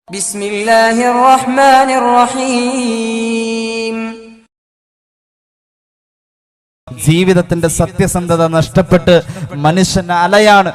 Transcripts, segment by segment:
ബിസ്മില്ലാഹിർ റഹ്മാനിർ റഹീം. ജീവിതത്തിന്റെ സത്യസന്ധത നഷ്ടപ്പെട്ട് മനുഷ്യൻ അലയാണ്.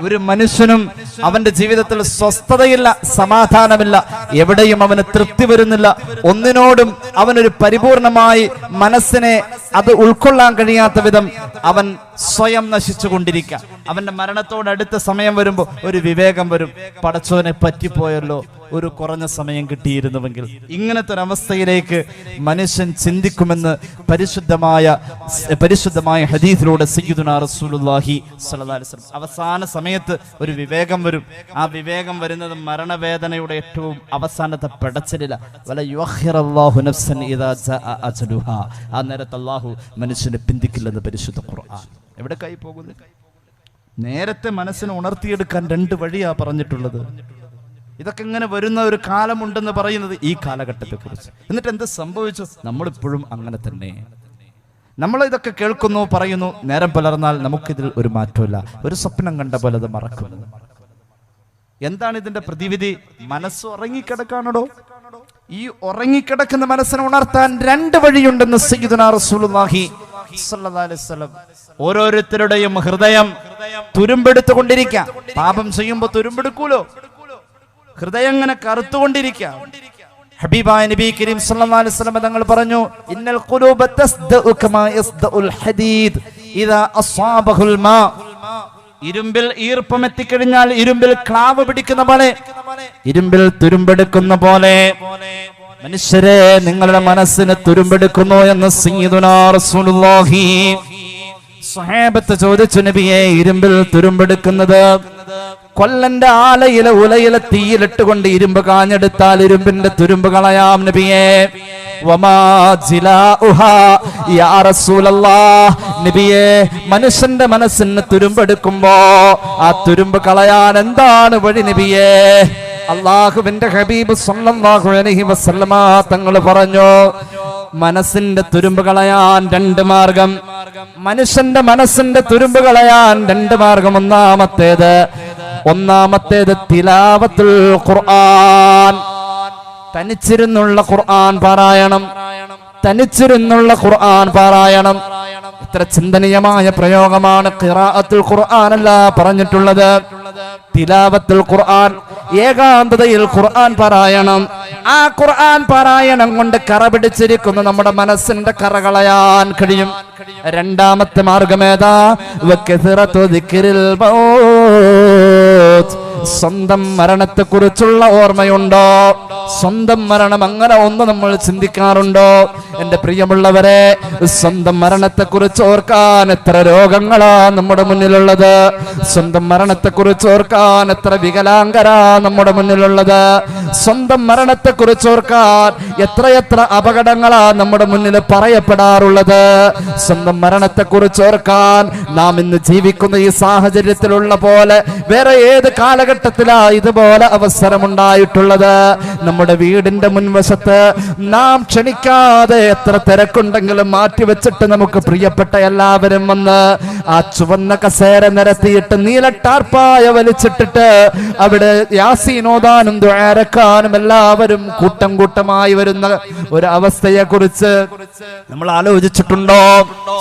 ഒരു മനുഷ്യനും അവന്റെ ജീവിതത്തിൽ സ്വസ്ഥതയില്ല, സമാധാനമില്ല, എവിടെയും അവന് തൃപ്തി വരുന്നില്ല. ഒന്നിനോടും അവനൊരു പരിപൂർണമായി മനസ്സിനെ അത് ഉൾക്കൊള്ളാൻ കഴിയാത്ത വിധം അവൻ സ്വയം നശിച്ചുകൊണ്ടിരിക്കുക. അവന്റെ മരണത്തോടടുത്ത സമയം വരുമ്പോൾ ഒരു വിവേകം വരും, പടച്ചോനെ പറ്റിപ്പോയല്ലോ, ഒരു കുറഞ്ഞ സമയം കിട്ടിയിരുന്നുവെങ്കിൽ. ഇങ്ങനത്തെ ഒരവസ്ഥയിലേക്ക് മനുഷ്യൻ ചിന്തിക്കുമെന്ന് പരിശുദ്ധമായ ഹദീസിലൂടെ സയ്യിദുനാ റസൂലുള്ളാഹി സ്വല്ലല്ലാഹി അലൈഹി വസല്ലം അവസാന സമയത്ത് ഒരു വിവേകം വരും. ആ വിവേകം വരുന്നത് മരണവേദനയുടെ ഏറ്റവും അവസാനത്തെ പെടച്ചിലില്ല. വല യുഅഖിറല്ലാഹു നഫ്സൻ ഇദാ ജാഅ അജലുഹാ. ആ നേരത്ത് അല്ലാഹു മനുഷ്യനെ പിന്തിക്കില്ലെന്ന് പരിശുദ്ധ ഖുർആൻ. എവിടെ കൈ പോകുന്നു? നേരത്തെ മനസ്സിനെ ഉണർത്തിയെടുക്കാൻ രണ്ട് വഴിയാ പറഞ്ഞിട്ടുള്ളത്. ഇതൊക്കെ ഇങ്ങനെ വരുന്ന ഒരു കാലമുണ്ടെന്ന് പറയുന്നത് ഈ കാലഘട്ടത്തെ കുറിച്ച്. എന്നിട്ട് എന്ത് സംഭവിച്ചു? നമ്മളിപ്പോഴും അങ്ങനെ തന്നെ. നമ്മൾ ഇതൊക്കെ കേൾക്കുന്നു, പറയുന്നു, നേരം പുലർന്നാൽ നമുക്കിതിൽ ഒരു മാറ്റമില്ല. ഒരു സ്വപ്നം കണ്ട പോലെ അത് മറക്കുന്നു. എന്താണ് ഇതിന്റെ പ്രതിവിധി? മനസ്സ് ഉറങ്ങിക്കിടക്കാണോ? ഈ ഉറങ്ങിക്കിടക്കുന്ന മനസ്സിനെ ഉണർത്താൻ രണ്ട് വഴിയുണ്ടെന്ന് സയ്യിദുനാ റസൂലുള്ളാഹി സ്വല്ലല്ലാഹി അലൈഹി വസല്ലം. ഓരോരുത്തരുടെയും ഹൃദയം തുരുമ്പെടുത്തുകൊണ്ടിരിക്കുക. പാപം ചെയ്യുമ്പോൾ തുരുമ്പെടുക്കൂലോ, ഹൃദയം ഇങ്ങനെ കറുത്തുകൊണ്ടിരിക്കുക. ഹബീബായ നബി കരീം സല്ലല്ലാഹു അലൈഹി വസല്ലം തങ്ങൾ പറഞ്ഞു, ഇന്നൽ ഖുലൂബ തസ്ദഉ കമാ യസ്ദഉൽ ഹദീദ് ഇദാ അസ്വാബഹുൽ മാ. ഇരുമ്പിൽ ഈർപ്പം എത്തിക്കഴിഞ്ഞാൽ ഇരുമ്പിൽ ക്ലാവ് പിടിക്കുന്ന പോലെ, ഇരുമ്പിൽ തുരുമ്പെടുക്കുന്ന പോലെ മനുഷ്യരെ നിങ്ങളുടെ മനസ്സിന് തുരുമ്പെടുക്കുന്നു എന്ന് സയ്യിദുനാ റസൂലുള്ളാഹി. സ്വഹാബത്ത് ചോദിച്ചു, നബിയെ, ഇരുമ്പിൽ തുരുമ്പെടുക്കുന്നത് കൊല്ലന്റെ ആലയിലെ ഉലയിലെ തീയിലിട്ടുകൊണ്ട് ഇരുമ്പ് കാഞ്ഞെടുത്താൽ ഇരുമ്പിന്റെ തുരുമ്പ് കളയാം നബിയെ. വമാ ജിലാഉഹാ യാ റസൂലല്ലാഹ്. നബിയെ, മനുഷ്യന്റെ മനസ്സിന് തുരുമ്പെടുക്കുമ്പോ ആ തുരുമ്പ് കളയാൻ എന്താണ് വഴി നബിയെ? അല്ലാഹുവിന്റെ ഹബീബ് സല്ലല്ലാഹു അലൈഹി വസല്ലമ തങ്ങൾ പറഞ്ഞു, മനസ്സിന്റെ തുരുമ്പ് കളയാൻ രണ്ട് മാർഗം. മനുഷ്യന്റെ മനസ്സിന്റെ തുരുമ്പ് കളയാൻ രണ്ട് മാർഗം. ഒന്നാമത്തേത് തിലാവത്തുൽ ഖുർആൻ, തനിച്ചിരുന്നുള്ള ഖുർആൻ പാരായണം. തനിച്ചിരുന്നുള്ള ഖുർആൻ പാരായണം ഇത്ര ചിന്തനീയമായ പ്രയോഗമാണ്. ഖിറാഅത്തുൽ ഖുർആൻ അല്ല പറഞ്ഞിട്ടുള്ളത്, തിലാവത്തുൽ ഖുർആൻ, ഏകാന്തതയിൽ ഖുർആൻ പാരായണം. ആ ഖുർആൻ പാരായണം കൊണ്ട് കറ പിടിച്ചിരിക്കുന്ന നമ്മുടെ മനസ്സിന്റെ കറ കളയാൻ കഴിയും. രണ്ടാമത്തെ മാർഗമേതാ? വകസറതു ദിക്റിൽ മൗത്ത്. സ്വന്തം മരണത്തെ കുറിച്ചുള്ള ഓർമ്മയുണ്ടോ? സ്വന്തം മരണം അങ്ങനെ ഒന്ന് നമ്മൾ ചിന്തിക്കാറുണ്ടോ? എന്റെ പ്രിയമുള്ളവരെ, സ്വന്തം മരണത്തെ കുറിച്ച് ഓർക്കാൻ എത്ര രോഗങ്ങളാ നമ്മുടെ മുന്നിലുള്ളത്. സ്വന്തം മരണത്തെ കുറിച്ച് ഓർക്കാൻ എത്ര വികലാംഗരാ നമ്മുടെ മുന്നിലുള്ളത്. സ്വന്തം മരണത്തെ കുറിച്ച് ഓർക്കാൻ എത്രയെത്ര അപകടങ്ങളാ നമ്മുടെ മുന്നിൽ പറയപ്പെടാറുള്ളത്. സ്വന്തം മരണത്തെ കുറിച്ച് ഓർക്കാൻ നാം ഇന്ന് ജീവിക്കുന്ന ഈ സാഹചര്യത്തിലുള്ള പോലെ വേറെ ഏത് കാലഘട്ടത്തിലാ ഇതുപോലെ അവസരമുണ്ടായിട്ടുള്ളത്? നമ്മുടെ വീടിന്റെ മുൻവശത്ത് നാം ക്ഷണിക്കാതെ എത്ര തിരക്കുണ്ടെങ്കിലും മാറ്റിവെച്ചിട്ട് നമുക്ക് പ്രിയപ്പെട്ട എല്ലാവരും വന്ന് ആ ചുവന്ന കസേര നിരത്തിയിട്ട് നീല ടാർപ്പായ വലിച്ചിട്ടിട്ട് അവിടെ യാസീൻ ഓതാനും ദുആരക്കാനും എല്ലാവരും കൂട്ടം കൂട്ടമായി വരുന്ന ഒരു അവസ്ഥയെ കുറിച്ച് നമ്മൾ ആലോചിച്ചിട്ടുണ്ടോ?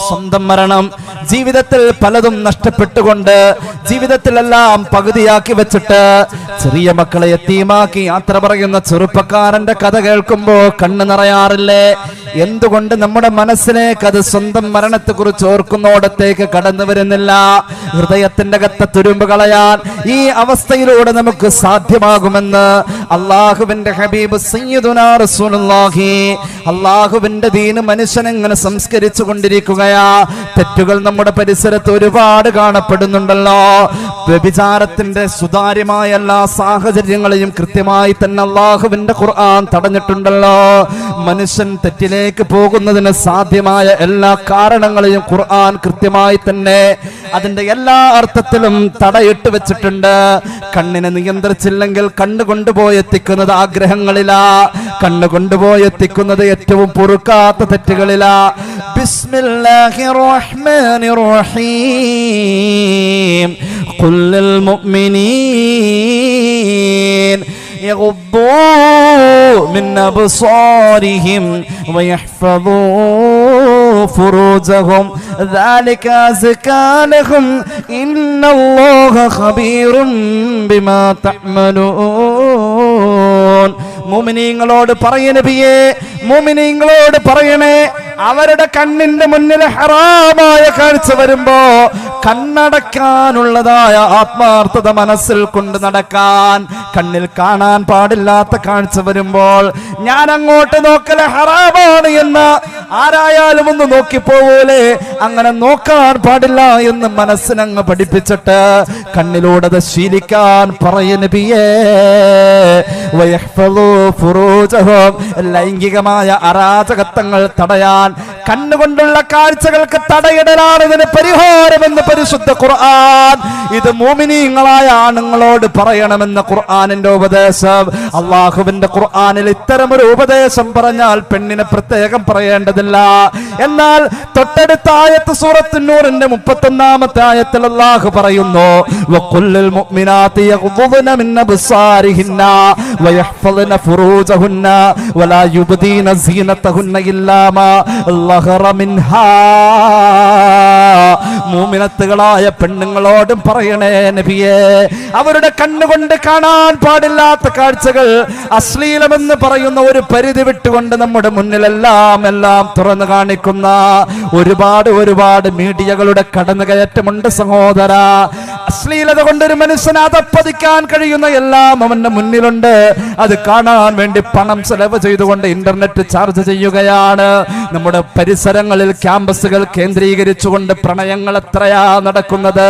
സ്വന്തം മരണം, ജീവിതത്തിൽ പലതും നഷ്ടപ്പെട്ടുകൊണ്ട് ജീവിതത്തിലെല്ലാം പകുതിയാക്കി വെച്ചിട്ട് ചെറിയ മക്കളെ യതീമാക്കി യാത്ര പറയുന്ന ചെറുപ്പക്കാരന്റെ കഥ കേൾക്കുമ്പോ കണ്ണ് നിറയാറില്ലേ? എന്തുകൊണ്ട് നമ്മുടെ മനസ്സിലേക്ക് അത് സ്വന്തം മരണത്തെ കുറിച്ച് ഓർക്കുന്നോടത്തേക്ക് കടന്നു വരുന്നില്ല? ഹൃദയത്തിന്റെ അകത്തെ തുരുമ്പ് കളയാൻ ഈ അവസ്ഥയിലൂടെ നമുക്ക് സാധ്യമാകുമെന്ന് അള്ളാഹുവിന്റെ ഹബീബ് സയ്യിദുനാ റസൂലുള്ളാഹി. അള്ളാഹുവിന്റെ ദീന് മനുഷ്യനെങ്ങനെ സംസ്കരിച്ചു കൊണ്ടിരിക്കുകയാ. തെറ്റുകൾ നമ്മുടെ പരിസരത്ത് ഒരുപാട് കാണപ്പെടുന്നുണ്ടല്ലോ. വ്യഭിചാരത്തിന്റെ സുതാര്യമായ എല്ലാ സാഹചര്യങ്ങളെയും കൃത്യമായി തന്നെ അള്ളാഹുവിന്റെ ഖുർആൻ തടഞ്ഞിട്ടുണ്ടല്ലോ. മനുഷ്യൻ തെറ്റിലേക്ക് പോകുന്നതിന് സാധ്യമായ എല്ലാ കാരണങ്ങളെയും ഖുർആൻ കൃത്യമായി തന്നെ അതിന്റെ എല്ലാ അർത്ഥത്തിലും തടയിട്ട് വെച്ചിട്ടുണ്ട്. കണ്ണിനെ നിയന്ത്രിച്ചില്ലെങ്കിൽ കണ്ണ് കൊണ്ടുപോയി എത്തിക്കുന്നത് ആഗ്രഹങ്ങളിലാ. കണ്ണ് കൊണ്ടുപോയി എത്തിക്കുന്നത് ഏറ്റവും പൊറുക്കാത്ത തെറ്റുകളിലാ. ബിസ്മില്ലാഹിർ റഹ്മാനിർ റഹീം. ഖുൽ ലിൽ മുഅ്മിനീൻ يغضوا من أبصارهم ويحفظوا فروجهم ذلك أزكى لهم إن الله خبير بما تعملون. മുഅ്മിനീങ്ങളോട് പറയണേ നബിയേ, മുഅ്മിനീങ്ങളോട് പറയണേ, അവരുടെ കണ്ണിന്റെ മുന്നിൽ ഹറാമായ കാഴ്ച വരുമ്പോ കണ്ണടക്കാനുള്ളതായ ആത്മാർത്ഥത മനസ്സിൽ കൊണ്ട് നടക്കാൻ. കണ്ണിൽ കാണാൻ പാടില്ലാത്ത കാഴ്ച വരുമ്പോൾ ഞാൻ അങ്ങോട്ട് നോക്കല് ഹറാമാണ് എന്ന് ആരായാലും ഒന്ന് നോക്കിപ്പോവൂലേ, അങ്ങനെ നോക്കാൻ പാടില്ല എന്ന് മനസ്സിനങ്ങ് പഠിപ്പിച്ചിട്ട് കണ്ണിലൂടെ അത് ശീലിക്കാൻ പറയ നബിയേ. ലൈംഗികമായ അരാജകത്വങ്ങൾ തടയാൻ കണ്ണുകൊണ്ടുള്ള കാഴ്ചകൾക്ക് തടയിടലാണ് ഇതിന് പരിഹാരമെന്ന് പരിശുദ്ധ ഖുർആൻ. ഇത് മുഅ്മിനീങ്ങളായ ആണുങ്ങളോട് പറയണമെന്ന ഖുർആനിന്റെ ഉപദേശം. അള്ളാഹുവിന്റെ ഖുർആനിൽ ഇത്തരമൊരു ഉപദേശം പറഞ്ഞാൽ പെണ്ണിനെ പ്രത്യേകം പറയേണ്ടതില്ല. എന്നാൽ തൊട്ടടുത്ത ആയത്ത് സൂറത്ത് നൂറിന്റെ 31-ാമത്തെ ആയത്തിൽ അള്ളാഹു പറയുന്നു, വഖുല്ലിൽ മുഅ്മിനാതി യഗ്ദുദ്ന മിൻ അബ്സാരിഹിന്ന വയഹ്ഫദ്ന ഫുറൂജഹുന്ന വലാ യുബ്ദീന സീനതഹുന്ന ഇല്ലാ മാ ലഹറ മിൻഹാ. മുഅ്മിനത്തുകളായ പെണ്ണുങ്ങളോടും പറയണേ നബിയേ, അവരുടെ കണ്ണുകൊണ്ട് കാണാൻ പാടില്ലാത്ത കാഴ്ചകൾ, അശ്ലീലമെന്ന് പറയുന്ന ഒരു പരിധി വിട്ടുകൊണ്ട് നമ്മുടെ മുന്നിലെല്ലാം എല്ലാം തുറന്നു കാണിക്കുന്ന ഒരുപാട് മീഡിയകളുടെ കടന്നുകയറ്റമുണ്ട് സഹോദര. അശ്ലീലത കൊണ്ടൊരു മനുഷ്യന് അതപ്പതിക്കാൻ കഴിയുന്ന എല്ലാം അവന്റെ മുന്നിലുണ്ട്. അത് കാണാൻ വേണ്ടി പണം ചെലവ് ചെയ്തുകൊണ്ട് ഇന്റർനെറ്റ് ചാർജ് ചെയ്യുകയാണ്. നമ്മുടെ പരിസരങ്ങളിൽ ക്യാമ്പസുകൾ കേന്ദ്രീകരിച്ചുകൊണ്ട് പ്രണയങ്ങൾ എത്രയാ നടക്കുന്നത്.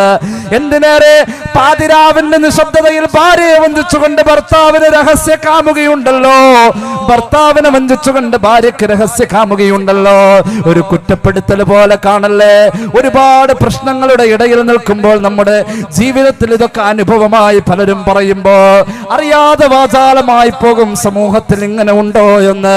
എന്തിനേറെ പാതിരാവിന്റെ നിശബ്ദതയിൽ ഭാര്യയെ വഞ്ചിച്ചുകൊണ്ട് ഭർത്താവിന് രഹസ്യ കാമുകയുണ്ടല്ലോ, ഭർത്താവിനെ വഞ്ചിച്ചുകൊണ്ട് ഭാര്യയ്ക്ക് രഹസ്യ കാമുകയുണ്ടല്ലോ. ഒരു കുറ്റപ്പെടുത്തൽ പോലെ കാണല്ലേ. ഒരുപാട് പ്രശ്നങ്ങളുടെ ഇടയിൽ നിൽക്കുമ്പോൾ നമ്മുടെ ജീവിതത്തിൽ ഇതൊക്കെ അനുഭവമായി പലരും പറയുമ്പോ അറിയാതെ വാചാലമായി പോകും. സമൂഹത്തിൽ ഇങ്ങനെ ഉണ്ടോ എന്ന്.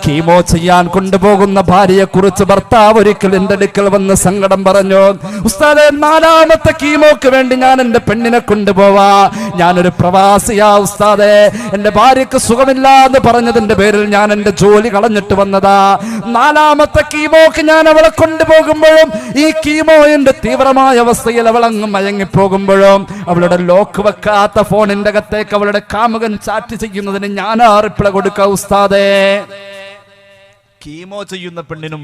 കീമോ ചെയ്യാൻ കൊണ്ടുപോകുന്ന ഭാര്യയെ കുറിച്ച് ഭർത്താവ് ഒരിക്കൽ എന്റെ അടുക്കൽ വന്ന് സങ്കടം പറഞ്ഞു, ഉസ്താദേ 4ാമത്തെ കീമോക്ക് വേണ്ടി ഞാൻ എന്റെ പെണ്ണിനെ കൊണ്ടുപോവാ, ഞാനൊരു പ്രവാസിയാ ഉസ്താദേ, എന്റെ ഭാര്യക്ക് സുഖമില്ല എന്ന് പറഞ്ഞതിന്റെ പേരിൽ ഞാൻ എന്റെ ജോലി കളഞ്ഞിട്ട് വന്നതാ. 4ാമത്തെ കീമോക്ക് ഞാൻ അവളെ കൊണ്ടുപോകുമ്പോഴും ഈ കീമോയുടെ തീവ്രമായ അവസ്ഥയിൽ അവൾ അങ്ങ് മയങ്ങിപ്പോകുമ്പോഴും അവളുടെ ലോക്ക് വെക്കാത്ത ഫോണിന്റെ അകത്തേക്ക് അവളുടെ കാമുകൻ ചാറ്റ് ചെയ്യുന്നതിന് ഞാൻ റിപ്ലൈ കൊടുക്കുക ഉസ്താദേ. കീമോ ചെയ്യുന്ന പെണ്ണിനും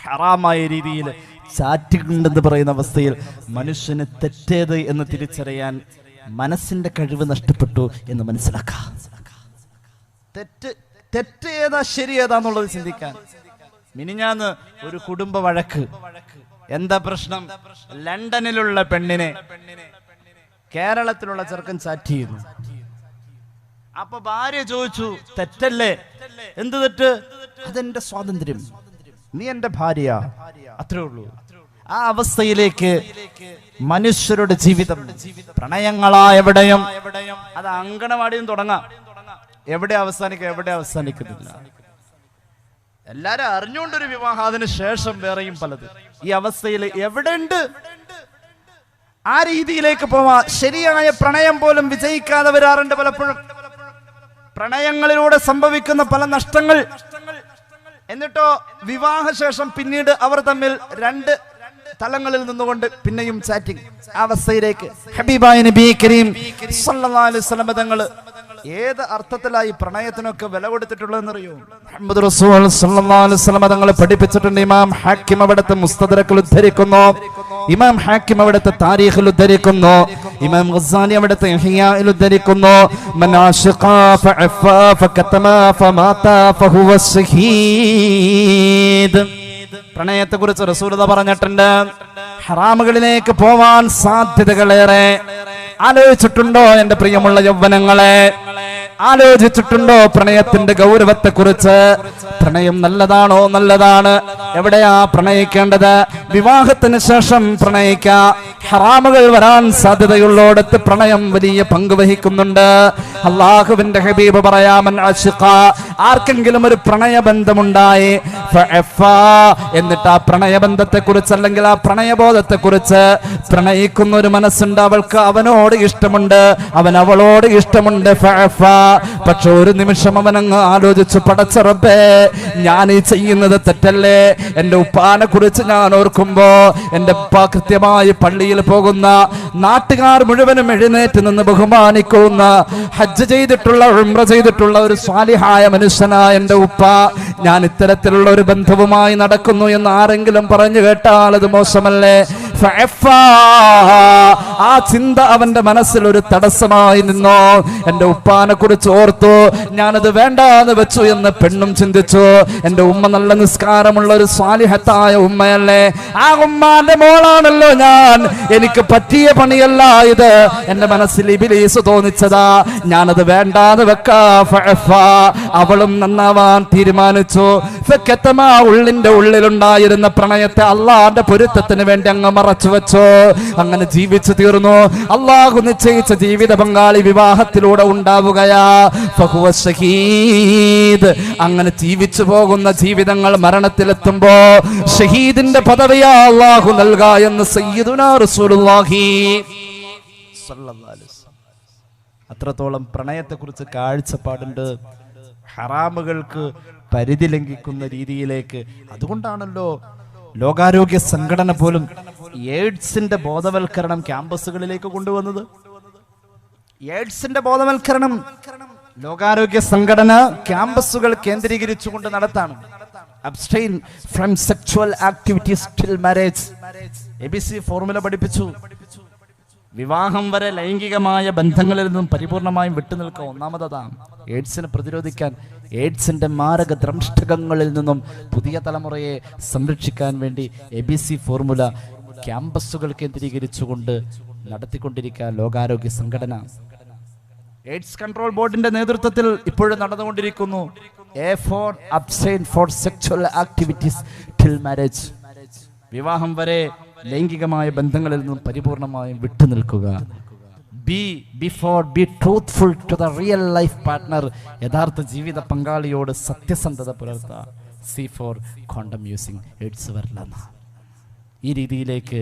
ഹറാമായ രീതിയിൽ ചാറ്റുണ്ടെന്ന് പറയുന്ന അവസ്ഥയിൽ മനുഷ്യന് തെറ്റേത് എന്ന് തിരിച്ചറിയാൻ മനസ്സിന്റെ കഴിവ് നഷ്ടപ്പെട്ടു എന്ന് മനസ്സിലാക്കാം. തെറ്റ് ഏതാ ശരി ഏതാന്നുള്ളത് ചിന്തിക്കാൻ. മിനിഞ്ഞാന്ന് ഒരു കുടുംബ വഴക്ക്. എന്താ പ്രശ്നം? ലണ്ടനിലുള്ള പെണ്ണിനെ കേരളത്തിലുള്ള ചെറുക്കൻ ചാറ്റ് ചെയ്യുന്നു. അപ്പൊ ഭാര്യ ചോദിച്ചു, തെറ്റല്ലേ? എന്ത് തെറ്റ്? അതെന്റെ സ്വാതന്ത്ര്യം, നീ എന്റെ ഭാര്യ, അത്രേ ഉള്ളൂ. ആ അവസ്ഥയിലേക്ക് മനുഷ്യരുടെ ജീവിതം, പ്രണയങ്ങളാ എവിടെയും, അത് അങ്കണവാടിയും തുടങ്ങാം, എവിടെ അവസാനിക്കുന്നില്ല. എല്ലാരും അറിഞ്ഞുകൊണ്ടൊരു വിവാഹം, അതിന് ശേഷം വേറെയും പലത്. ഈ അവസ്ഥയിൽ എവിടെ ഉണ്ട്? ആ രീതിയിലേക്ക് പോവാ. ശരിയായ പ്രണയം പോലും വിജയിക്കാതെ വരാറുണ്ട് പലപ്പോഴും. പ്രണയങ്ങളിലൂടെ സംഭവിക്കുന്ന പല നഷ്ടങ്ങൾ. എന്നിട്ടോ വിവാഹശേഷം പിന്നീട് അവർ തമ്മിൽ 2 തലങ്ങളിൽ നിന്നുകൊണ്ട് പിന്നെയും ചാറ്റിംഗ് അവസ്ഥയിലേക്ക്. ഹബീബായ നബി കരീം സല്ലല്ലാഹു അലൈഹി വസല്ലം തങ്ങൾ ഏത് അർത്ഥത്തിലായി പ്രണയത്തിനൊക്കെ വില കൊടുത്തിട്ടുള്ളതെന്നറിയോ? മുഹമ്മദ് റസൂൽ സല്ലല്ലാഹു അലൈഹി വസല്ലം തങ്ങൾ പഠിപ്പിച്ചിട്ടുണ്ട്. ഇമാം ഹാക്കിം അവിടുത്തെ മുസ്തദ്രക്കിൽ ഉദ്ധരിക്കുന്നു, ഇമാം ഹാക്കിം അവിടുത്തെ താരീഖിൽ ഉദ്ധരിക്കുന്നു, ഇമാം ഗസാലി അവിടുത്തെ ഇഹ്യാഇൽ ഉദ്ധരിക്കുന്നു. മൻ ആശഖ ഫഅഫ ഫകതമ ഫമാത ഫഹുവ ശഹീദ്. പ്രണയത്തെ കുറിച്ച് റസൂലുള്ളാഹി പറഞ്ഞിട്ടുണ്ട്, ഹറാമുകളിലേക്ക് പോവാൻ സാധ്യതകളേറെ. ആലോചിച്ചിട്ടുണ്ടോ എന്റെ പ്രിയമുള്ള യൗവനങ്ങളെ? ആലോചിച്ചിട്ടുണ്ടോ പ്രണയത്തിന്റെ ഗൗരവത്തെ കുറിച്ച്? പ്രണയം നല്ലതാണോ? നല്ലതാണ്. എവിടെയാ പ്രണയിക്കേണ്ടത്? വിവാഹത്തിന് ശേഷം പ്രണയിക്കാം. ഹറാമുകൾ വരാൻ സാധ്യതയുള്ളോടത്ത് പ്രണയം വലിയ പങ്ക് വഹിക്കുന്നുണ്ട്. അല്ലാഹുവിന്റെ ഹബീബ് പറയാമൻ അശ്ഖ, ആർക്കെങ്കിലും ഒരു പ്രണയബന്ധമുണ്ടായി എന്നിട്ട് ആ പ്രണയബന്ധത്തെ കുറിച്ച് അല്ലെങ്കിൽ ആ പ്രണയബോധത്തെ കുറിച്ച് പ്രണയിക്കുന്ന ഒരു മനസ്സുണ്ട്, അവൾക്ക് അവനോട് ഇഷ്ടമുണ്ട്, അവൻ അവളോട് ഇഷ്ടമുണ്ട്. പക്ഷെ ഒരു നിമിഷം അവനങ്ങ് ആലോചിച്ചു, പടച്ച റബ്ബേ, ഞാൻ ഈ ചെയ്യുന്നത് തെറ്റല്ലേ? എന്റെ ഉപ്പാനെ കുറിച്ച് ഞാൻ ഓർക്കുമ്പോ എന്റെ ഉപ്പ കൃത്യമായി പള്ളിയിൽ പോകുന്ന, നാട്ടുകാർ മുഴുവനും എഴുന്നേറ്റ് നിന്ന് ബഹുമാനിക്കുന്ന, ഹജ്ജ് ചെയ്തിട്ടുള്ള ഉംറ ചെയ്തിട്ടുള്ള ഒരു സ്വാലിഹായ മനുഷ്യനായ എന്റെ ഉപ്പ, ഞാൻ ഇത്തരത്തിലുള്ള ഒരു ബന്ധവുമായി നടക്കുന്നു എന്ന് ആരെങ്കിലും പറഞ്ഞു കേട്ടാൽ അത് മോശമല്ലേ? ആ ചിന്ത അവന്റെ മനസ്സിൽ ഒരു തടസ്സമായി നിന്നോ. എന്റെ ഉപ്പാനെ കുറിച്ച് ഓർത്തു, ഞാനത് വേണ്ടാന്ന് വെച്ചു എന്ന് പെണ്ണും ചിന്തിച്ചു. എന്റെ ഉമ്മ നല്ല നിസ്കാരമുള്ള ഒരു സ്വാലിഹത്തായ ഉമ്മയല്ലേ, ആ ഉമ്മാന്റെ മോളാണല്ലോ ഞാൻ, എനിക്ക് പറ്റിയ പണിയല്ല ഇത്. എന്റെ മനസ്സിൽ ഇബ്ലീസ് തോന്നിച്ചതാ, ഞാനത് വേണ്ടാന്ന് വെക്കാ. അവളും നന്നാവാൻ തീരുമാനിച്ചു. ഉള്ളിന്റെ ഉള്ളിലുണ്ടായിരുന്ന പ്രണയത്തെ അള്ളാന്റെ പൊരുത്തത്തിന് വേണ്ടി അങ്ങ് മറച്ചു വെച്ചു. അങ്ങനെ ജീവിച്ചു തീർന്നു. അള്ളാഹു നിശ്ചയിച്ച ജീവിത പങ്കാളി വിവാഹത്തിലൂടെ ഉണ്ടാവുകയാ. അങ്ങനെ ജീവിച്ചു പോകുന്ന ജീവിതങ്ങൾ മരണത്തിലെത്തുമ്പോ ഷഹീദിന്റെ പദവിയാ അള്ളാഹു നൽകാ എന്ന് സയ്യിദുനാ റസൂലുള്ളാഹി സ്വല്ലല്ലാഹു അലൈഹി വസല്ലം. അത്രത്തോളം പ്രണയത്തെക്കുറിച്ച് കാഴ്ചപ്പാടുണ്ട്. ഹറാമുകൾക്ക് പരിധി ലംഘിക്കുന്ന രീതിയിലേക്ക്. അതുകൊണ്ടാണല്ലോ ലോകാരോഗ്യ സംഘടന പോലും എയ്ഡ്സിന്റെ ബോധവൽക്കരണം ക്യാമ്പസുകളിലേക്ക് കൊണ്ടുവന്നത്. എയ്ഡ്സിന്റെ ബോധവൽക്കരണം ലോകാരോഗ്യ സംഘടന ക്യാമ്പസുകൾ കേന്ദ്രീകരിച്ചുകൊണ്ട് നടത്താണ്. Abstain from sexual activities till marriage. ABC formula പഠിപ്പിച്ചു. വിവാഹം വരെ ലൈംഗികമായ ബന്ധങ്ങളിൽ നിന്നും പരിപൂർണമായും വിട്ടുനിൽക്കുക. ഒന്നാമതാണ് എയ്ഡ്സിനെ പ്രതിരോധിക്കാൻ, എയ്ഡ്സിന്റെ മാരക ദ്രംഷ്ടകങ്ങളിൽ നിന്നും പുതിയ തലമുറയെ സംരക്ഷിക്കാൻ വേണ്ടി ABC ഫോർമുല ക്യാമ്പസുകൾ കേന്ദ്രീകരിച്ചുകൊണ്ട് നടത്തിക്കൊണ്ടിരിക്കുക ലോകാരോഗ്യ സംഘടന. എയ്ഡ്സ് കൺട്രോൾ ബോർഡിന്റെ നേതൃത്വത്തിൽ ഇപ്പോഴും നടന്നുകൊണ്ടിരിക്കുന്നു. A4 abstain for sexual activities till marriage. വിവാഹം വരെ ലൈംഗികമായ ബന്ധങ്ങളിൽ നിന്നും പരിപൂർണമായും വിട്ടുനിൽക്കുക. Be truthful to the real life partner. യഥാർത്ഥ ജീവിത പങ്കാളിയോട് സത്യസന്ധത പുലർത്തുക. C4 condom using. എയ്ഡ്സ് വരില്ല. ഈ രീതിയിലേക്ക്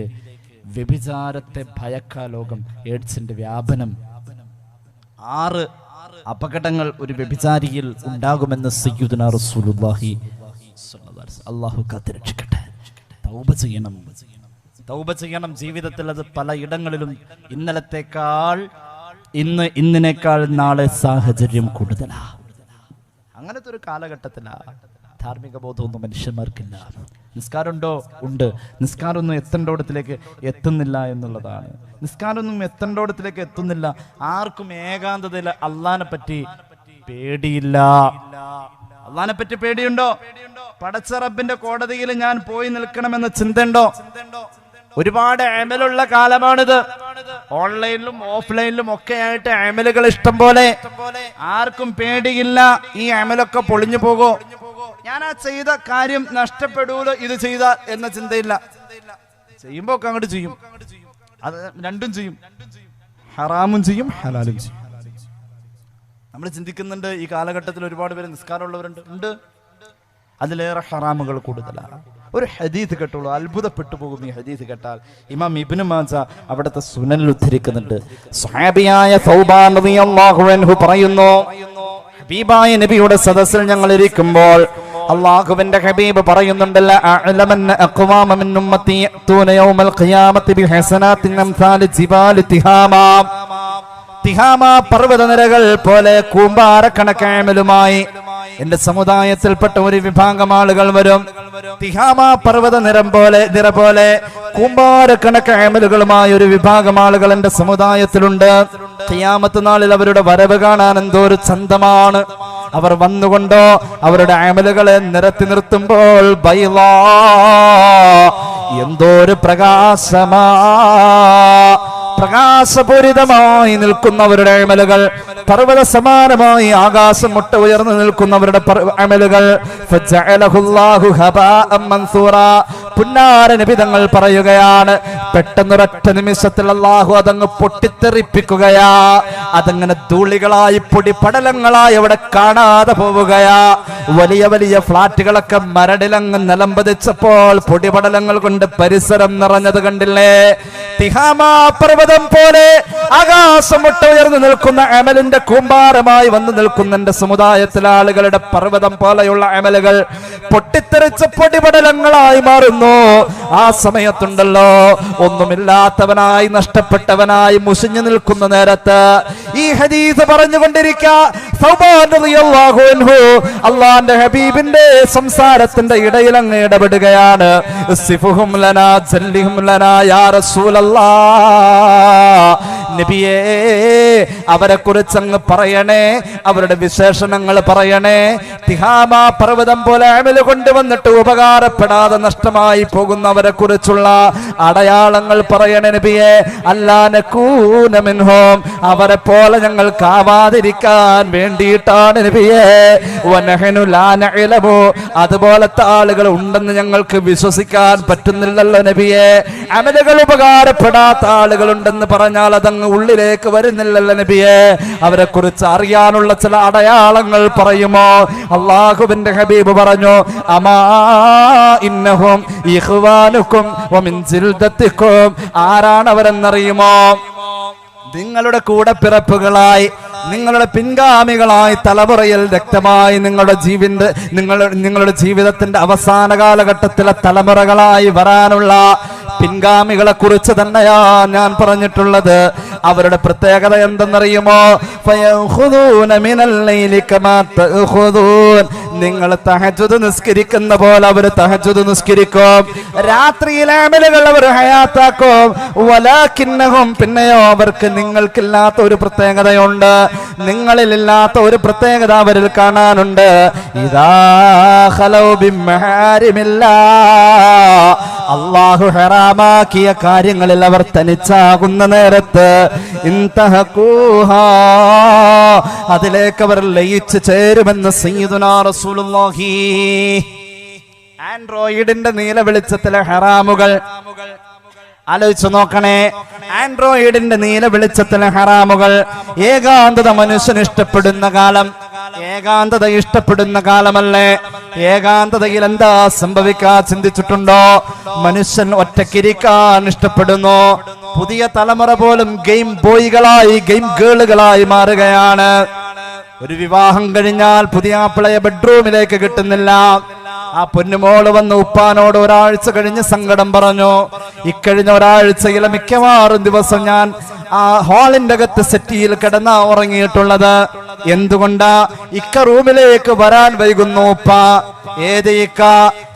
വ്യഭിചാരത്തെ ഭയക്കാ ലോകം. എയ്ഡ്സിന്റെ വ്യാപനം. 6 അപകടങ്ങൾ ഒരു വ്യഭിചാരിയിൽ ഉണ്ടാകുമെന്ന് സയ്യിദുനാ റസൂലുള്ളാഹി സ്വല്ലല്ലാഹു അലൈഹി വസല്ലം. അല്ലാഹു കാത്തുരക്ഷിക്കട്ടെ. തൗബ ചെയ്യണം ജീവിതത്തിൽ. അത് പലയിടങ്ങളിലും ഇന്നിനേക്കാൾ നാളെ സാഹചര്യം കൂടുതലാ. അങ്ങനത്തെ ഒരു കാലഘട്ടത്തിലാ. ധാർമ്മിക ബോധമൊന്നും മനുഷ്യന്മാർക്കില്ല. നിസ്കാരമുണ്ടോ? ഉണ്ട്. നിസ്കാരമൊന്നും എത്തേണ്ടോടത്തിലേക്ക് എത്തുന്നില്ല എന്നുള്ളതാണ്. നിസ്കാരമൊന്നും എത്തേണ്ടോടത്തിലേക്ക് എത്തുന്നില്ല. ആർക്കും ഏകാന്തതയില്ല. അള്ളാനെ പറ്റി പേടിയില്ല. അള്ളാനെ പറ്റി പേടിയുണ്ടോ? പടച്ച റബ്ബിന്റെ കോടതിയിൽ ഞാൻ പോയി നിൽക്കണമെന്ന് ചിന്തയുണ്ടോ? ഒരുപാട് അമലുള്ള കാലമാണിത്. ഓൺലൈനിലും ഓഫ്ലൈനിലും ഒക്കെ ആയിട്ട് അമലുകൾ ഇഷ്ടം പോലെ. ആർക്കും പേടിയില്ല. ഈ അമലൊക്കെ പൊളിഞ്ഞു പോകോ, ഞാൻ ആ ചെയ്ത കാര്യം നഷ്ടപ്പെടൂലോ ഇത് ചെയ്ത എന്ന ചിന്തയില്ല. ചെയ്യുമ്പോ ഒക്കെ അങ്ങോട്ട് ചെയ്യും. അത് രണ്ടും ചെയ്യും. ഹറാമും ചെയ്യും, ഹലാലും ചെയ്യും. നമ്മൾ ചിന്തിക്കുന്നുണ്ട് ഈ കാലഘട്ടത്തിൽ ഒരുപാട് പേര് നിസ്കാരമുള്ളവരുണ്ട്. ഉണ്ട്. അതിലേറെ ഹറാമുകൾ കൂടുതലാണ്. ഒരു ഹദീസ് കേട്ടോളൂ, അത്ഭുതപ്പെട്ടു പോകും ഈ ഹദീസ് കേട്ടാൽ. ഇമാം ഇബ്നു മാജ അവിടുത്തെ സുനനിൽ ഉദ്ധരിക്കുന്നുണ്ട്. സ്വഹാബിയായ സൗബാൻ റളിയല്ലാഹു അൻഹു പറയുന്നു, ഹബീബായ നബിയുടെ സദസ്സിൽ ഞങ്ങൾ ഇരിക്കുമ്പോൾ അല്ലാഹുവിന്റെ ഹബീബ് പറയുന്നുണ്ടല്ലോ, അഅലമന്ന അഖ്വാമ മിൻ ഉമ്മത്തി യഅതൂന യൗമൽ ഖിയാമത്തി ബിഹസനാത്തിൻ അംസാലി ജിബാലി തിഹാമാ. തിഹാമാ പർവ്വതനിരകൾ പോലെ കൂമ്പാരക്കണക്കമലുമായി എന്റെ സമുദായത്തിൽപ്പെട്ട ഒരു വിഭാഗം ആളുകൾ വരും. തിഹാമാ പർവ്വത നിര പോലെ കൂമ്പാരക്കണക്കമലുകളുമായ ഒരു വിഭാഗം ആളുകൾ എന്റെ സമുദായത്തിലുണ്ട്. ഖിയാമത്ത് നാളിൽ അവരുടെ വരവ് കാണാൻ എന്തോ ഒരു ചന്തമാണ്. അവർ വന്നുകൊണ്ടോ അവരുടെ അമലുകളെ നിരത്തി നിർത്തുമ്പോൾ ബൈളാ, എന്തോ ഒരു പ്രകാശപൂരിതമായി നിൽക്കുന്നവരുടെ അമലുകൾ. പർവ്വത സമാനമായി ആകാശം മുട്ട ഉയർന്നു നിൽക്കുന്നവരുടെ അമലുകൾ ഫജഅലഹുല്ലാഹു ഹബാഅൻ മൻസൂറാ. പുന്നാര നബി തങ്ങൾ പറയുകയാണ്, പെട്ടെന്നൊരൊറ്റ നിമിഷത്തിൽ അല്ലാഹു അതങ്ങ് പൊട്ടിത്തെറിപ്പിക്കുകയാ. അതങ്ങനെ ധൂളികളായി പൊടിപടലങ്ങളായി അവിടെ കാണാതെ പോവുകയാ. വലിയ വലിയ ഫ്ലാറ്റുകളൊക്കെ മരടിലങ്ങ് നിലംപതിച്ചപ്പോൾ പൊടിപടലങ്ങൾ കൊണ്ട് പരിസരം നിറഞ്ഞത് കണ്ടില്ലേ? തിഹാമാ പർവ്വതം പോലെ ആകാശം മുട്ട ഉയർന്നു നിൽക്കുന്ന അമലിന്റെ കൂമ്പാരമായി വന്നു നിൽക്കുന്ന എന്റെ സമുദായത്തിലെ ആളുകളുടെ പർവ്വതം പോലെയുള്ള അമലുകൾ പൊട്ടിത്തെറിച്ച പൊടിപടലങ്ങളായി മാറുന്നു. ആ സമയത്തുണ്ടല്ലോ, ഒന്നുമില്ലാത്തവനായി നഷ്ടപ്പെട്ടവനായി മുഷിഞ്ഞു നിൽക്കുന്ന നേരത്ത് ഈ ഹദീസ് അള്ളാന്റെ ഹബീബിന്റെ സംസാരത്തിന്റെ ഇടയിൽ അങ്ങ് ഇടപെടുകയാണ്. സിഫുഹും ലനാ ജല്ലിഹും ലനാ യാ റസൂലല്ലാഹ്. നബിയേ, അവരെ കുറിച്ച് അങ്ങ് പറയണേ, അവരുടെ വിശേഷണങ്ങൾ പറയണേ. തിഹാമ പർവ്വതം പോലെ അമല് കൊണ്ടുവന്നിട്ട് ഉപകാരപ്പെടാതെ നഷ്ടമായി പോകുന്നവരെ കുറിച്ചുള്ള അടയാളങ്ങൾ പറയണേ നബിയേ. അല്ലാ നകൂന മിൻഹും, അവരെ പോലെ ഞങ്ങൾക്കാവാതിരിക്കാൻ വേണ്ടിയിട്ടാണ് നബിയേ. വനഹനു ലാ നഅലമു, അതുപോലത്തെ ആളുകൾ ഉണ്ടെന്ന് ഞങ്ങൾക്ക് വിശ്വസിക്കാൻ പറ്റുന്നില്ലല്ലോ നബിയേ. അമലുകൾ ഉപകാരപ്പെടാത്ത ആളുകൾ ഉണ്ടെന്ന് പറഞ്ഞാൽ അതങ്ങ് ഉള്ളിലേക്ക് വരുന്നില്ലല്ലോ നബിയേ. അവരെ കുറിച്ച് അറിയാനുള്ള ചില അടയാളങ്ങൾ പറയുമോ? അല്ലാഹുവിന്റെ ഹബീബ് പറഞ്ഞു, അമാ ഇന്നഹും ഇഖ്വാനുക്കും വമിൻ ജിൽദത്തിക്കും. ആരാണ് അവരെന്നറിയുമോ? നിങ്ങളുടെ കൂടെ പിറപ്പുകളായി, നിങ്ങളുടെ പിൻഗാമികളായി, തലമുറയിൽ വ്യക്തമായി നിങ്ങളുടെ ജീവിതത്തിന്റെ അവസാന കാലഘട്ടത്തിലെ തലമുറകളായി വരാനുള്ള പിൻഗാമികളെ കുറിച്ച് തന്നെയാ ഞാൻ പറഞ്ഞിട്ടുള്ളത്. അവരുടെ പ്രത്യേകത എന്തെന്നറിയുമോ? നിങ്ങൾ തഹജ്ജുദ് നിസ്കരിക്കുന്ന പോലെ അവർ തഹജ്ജുദ് നിസ്കരിക്കും. രാത്രിയിലെ അമലുകൾ അവർ ഹയാത്താക്കും. വലാകിന്നഹും, പിന്നെയോ അവർക്ക് നിങ്ങൾക്കില്ലാത്ത ഒരു പ്രത്യേകതയുണ്ട്, നിങ്ങളിലില്ലാത്ത ഒരു പ്രത്യേകത അവരിൽ കാണാനുണ്ട്. ഇദാ ഖലൗ ബിമഹാരിമില്ലാഹ്, അല്ലാഹു ഹറാമാക്കിയ കാര്യങ്ങളിൽ അവർ തനിച്ചാകുന്ന നേരത്ത് ഇൻതഹഖൂഹാ, അതിലേക്ക് അവർ ലയിച്ചു ചേരുമെന്ന് സയ്യിദുനാ റസൂലുള്ളാഹി. ആൻഡ്രോയിഡിന്റെ നീല വെളിച്ചത്തിലെ ഹറാമുകൾ ആലോചിച്ചു നോക്കണേ. ആൻഡ്രോയിഡിന്റെ നീല വെളിച്ചത്തിലെ ഹറാമുകൾ. ഏകാന്തത മനുഷ്യൻ ഇഷ്ടപ്പെടുന്ന കാലം, ഏകാന്തത ഇഷ്ടപ്പെടുന്ന കാലമല്ലേ? ഏകാന്തതയിൽ എന്താ സംഭവിക്കാ ചിന്തിച്ചിട്ടുണ്ടോ? മനുഷ്യൻ ഒറ്റക്കിരിക്കാൻ ഇഷ്ടപ്പെടുന്നു. പുതിയ തലമുറ പോലും ഗെയിം ബോയ്കളായി, ഗെയിം ഗേളുകളായി മാറുകയാണ്. ഒരു വിവാഹം കഴിഞ്ഞാൽ പുതിയ ആപ്പിളയെ ബെഡ്റൂമിലേക്ക് കിട്ടുന്നില്ല. ആ പൊന്നുമോള് വന്ന് ഉപ്പാനോട് ഒരാഴ്ച കഴിഞ്ഞ് സങ്കടം പറഞ്ഞു. ഇക്കഴിഞ്ഞ ഒരാഴ്ചയിലെ മിക്കവാറും ദിവസം ഞാൻ ആ ഹാളിന്റെ അകത്ത് സെറ്റിയിൽ കിടന്ന ഉറങ്ങിയിട്ടുള്ളത്. എന്തുകൊണ്ടാ? ഇക്ക റൂമിലേക്ക് വരാൻ വൈകുന്നു ഉപ്പ. ഏത് ഇക്ക?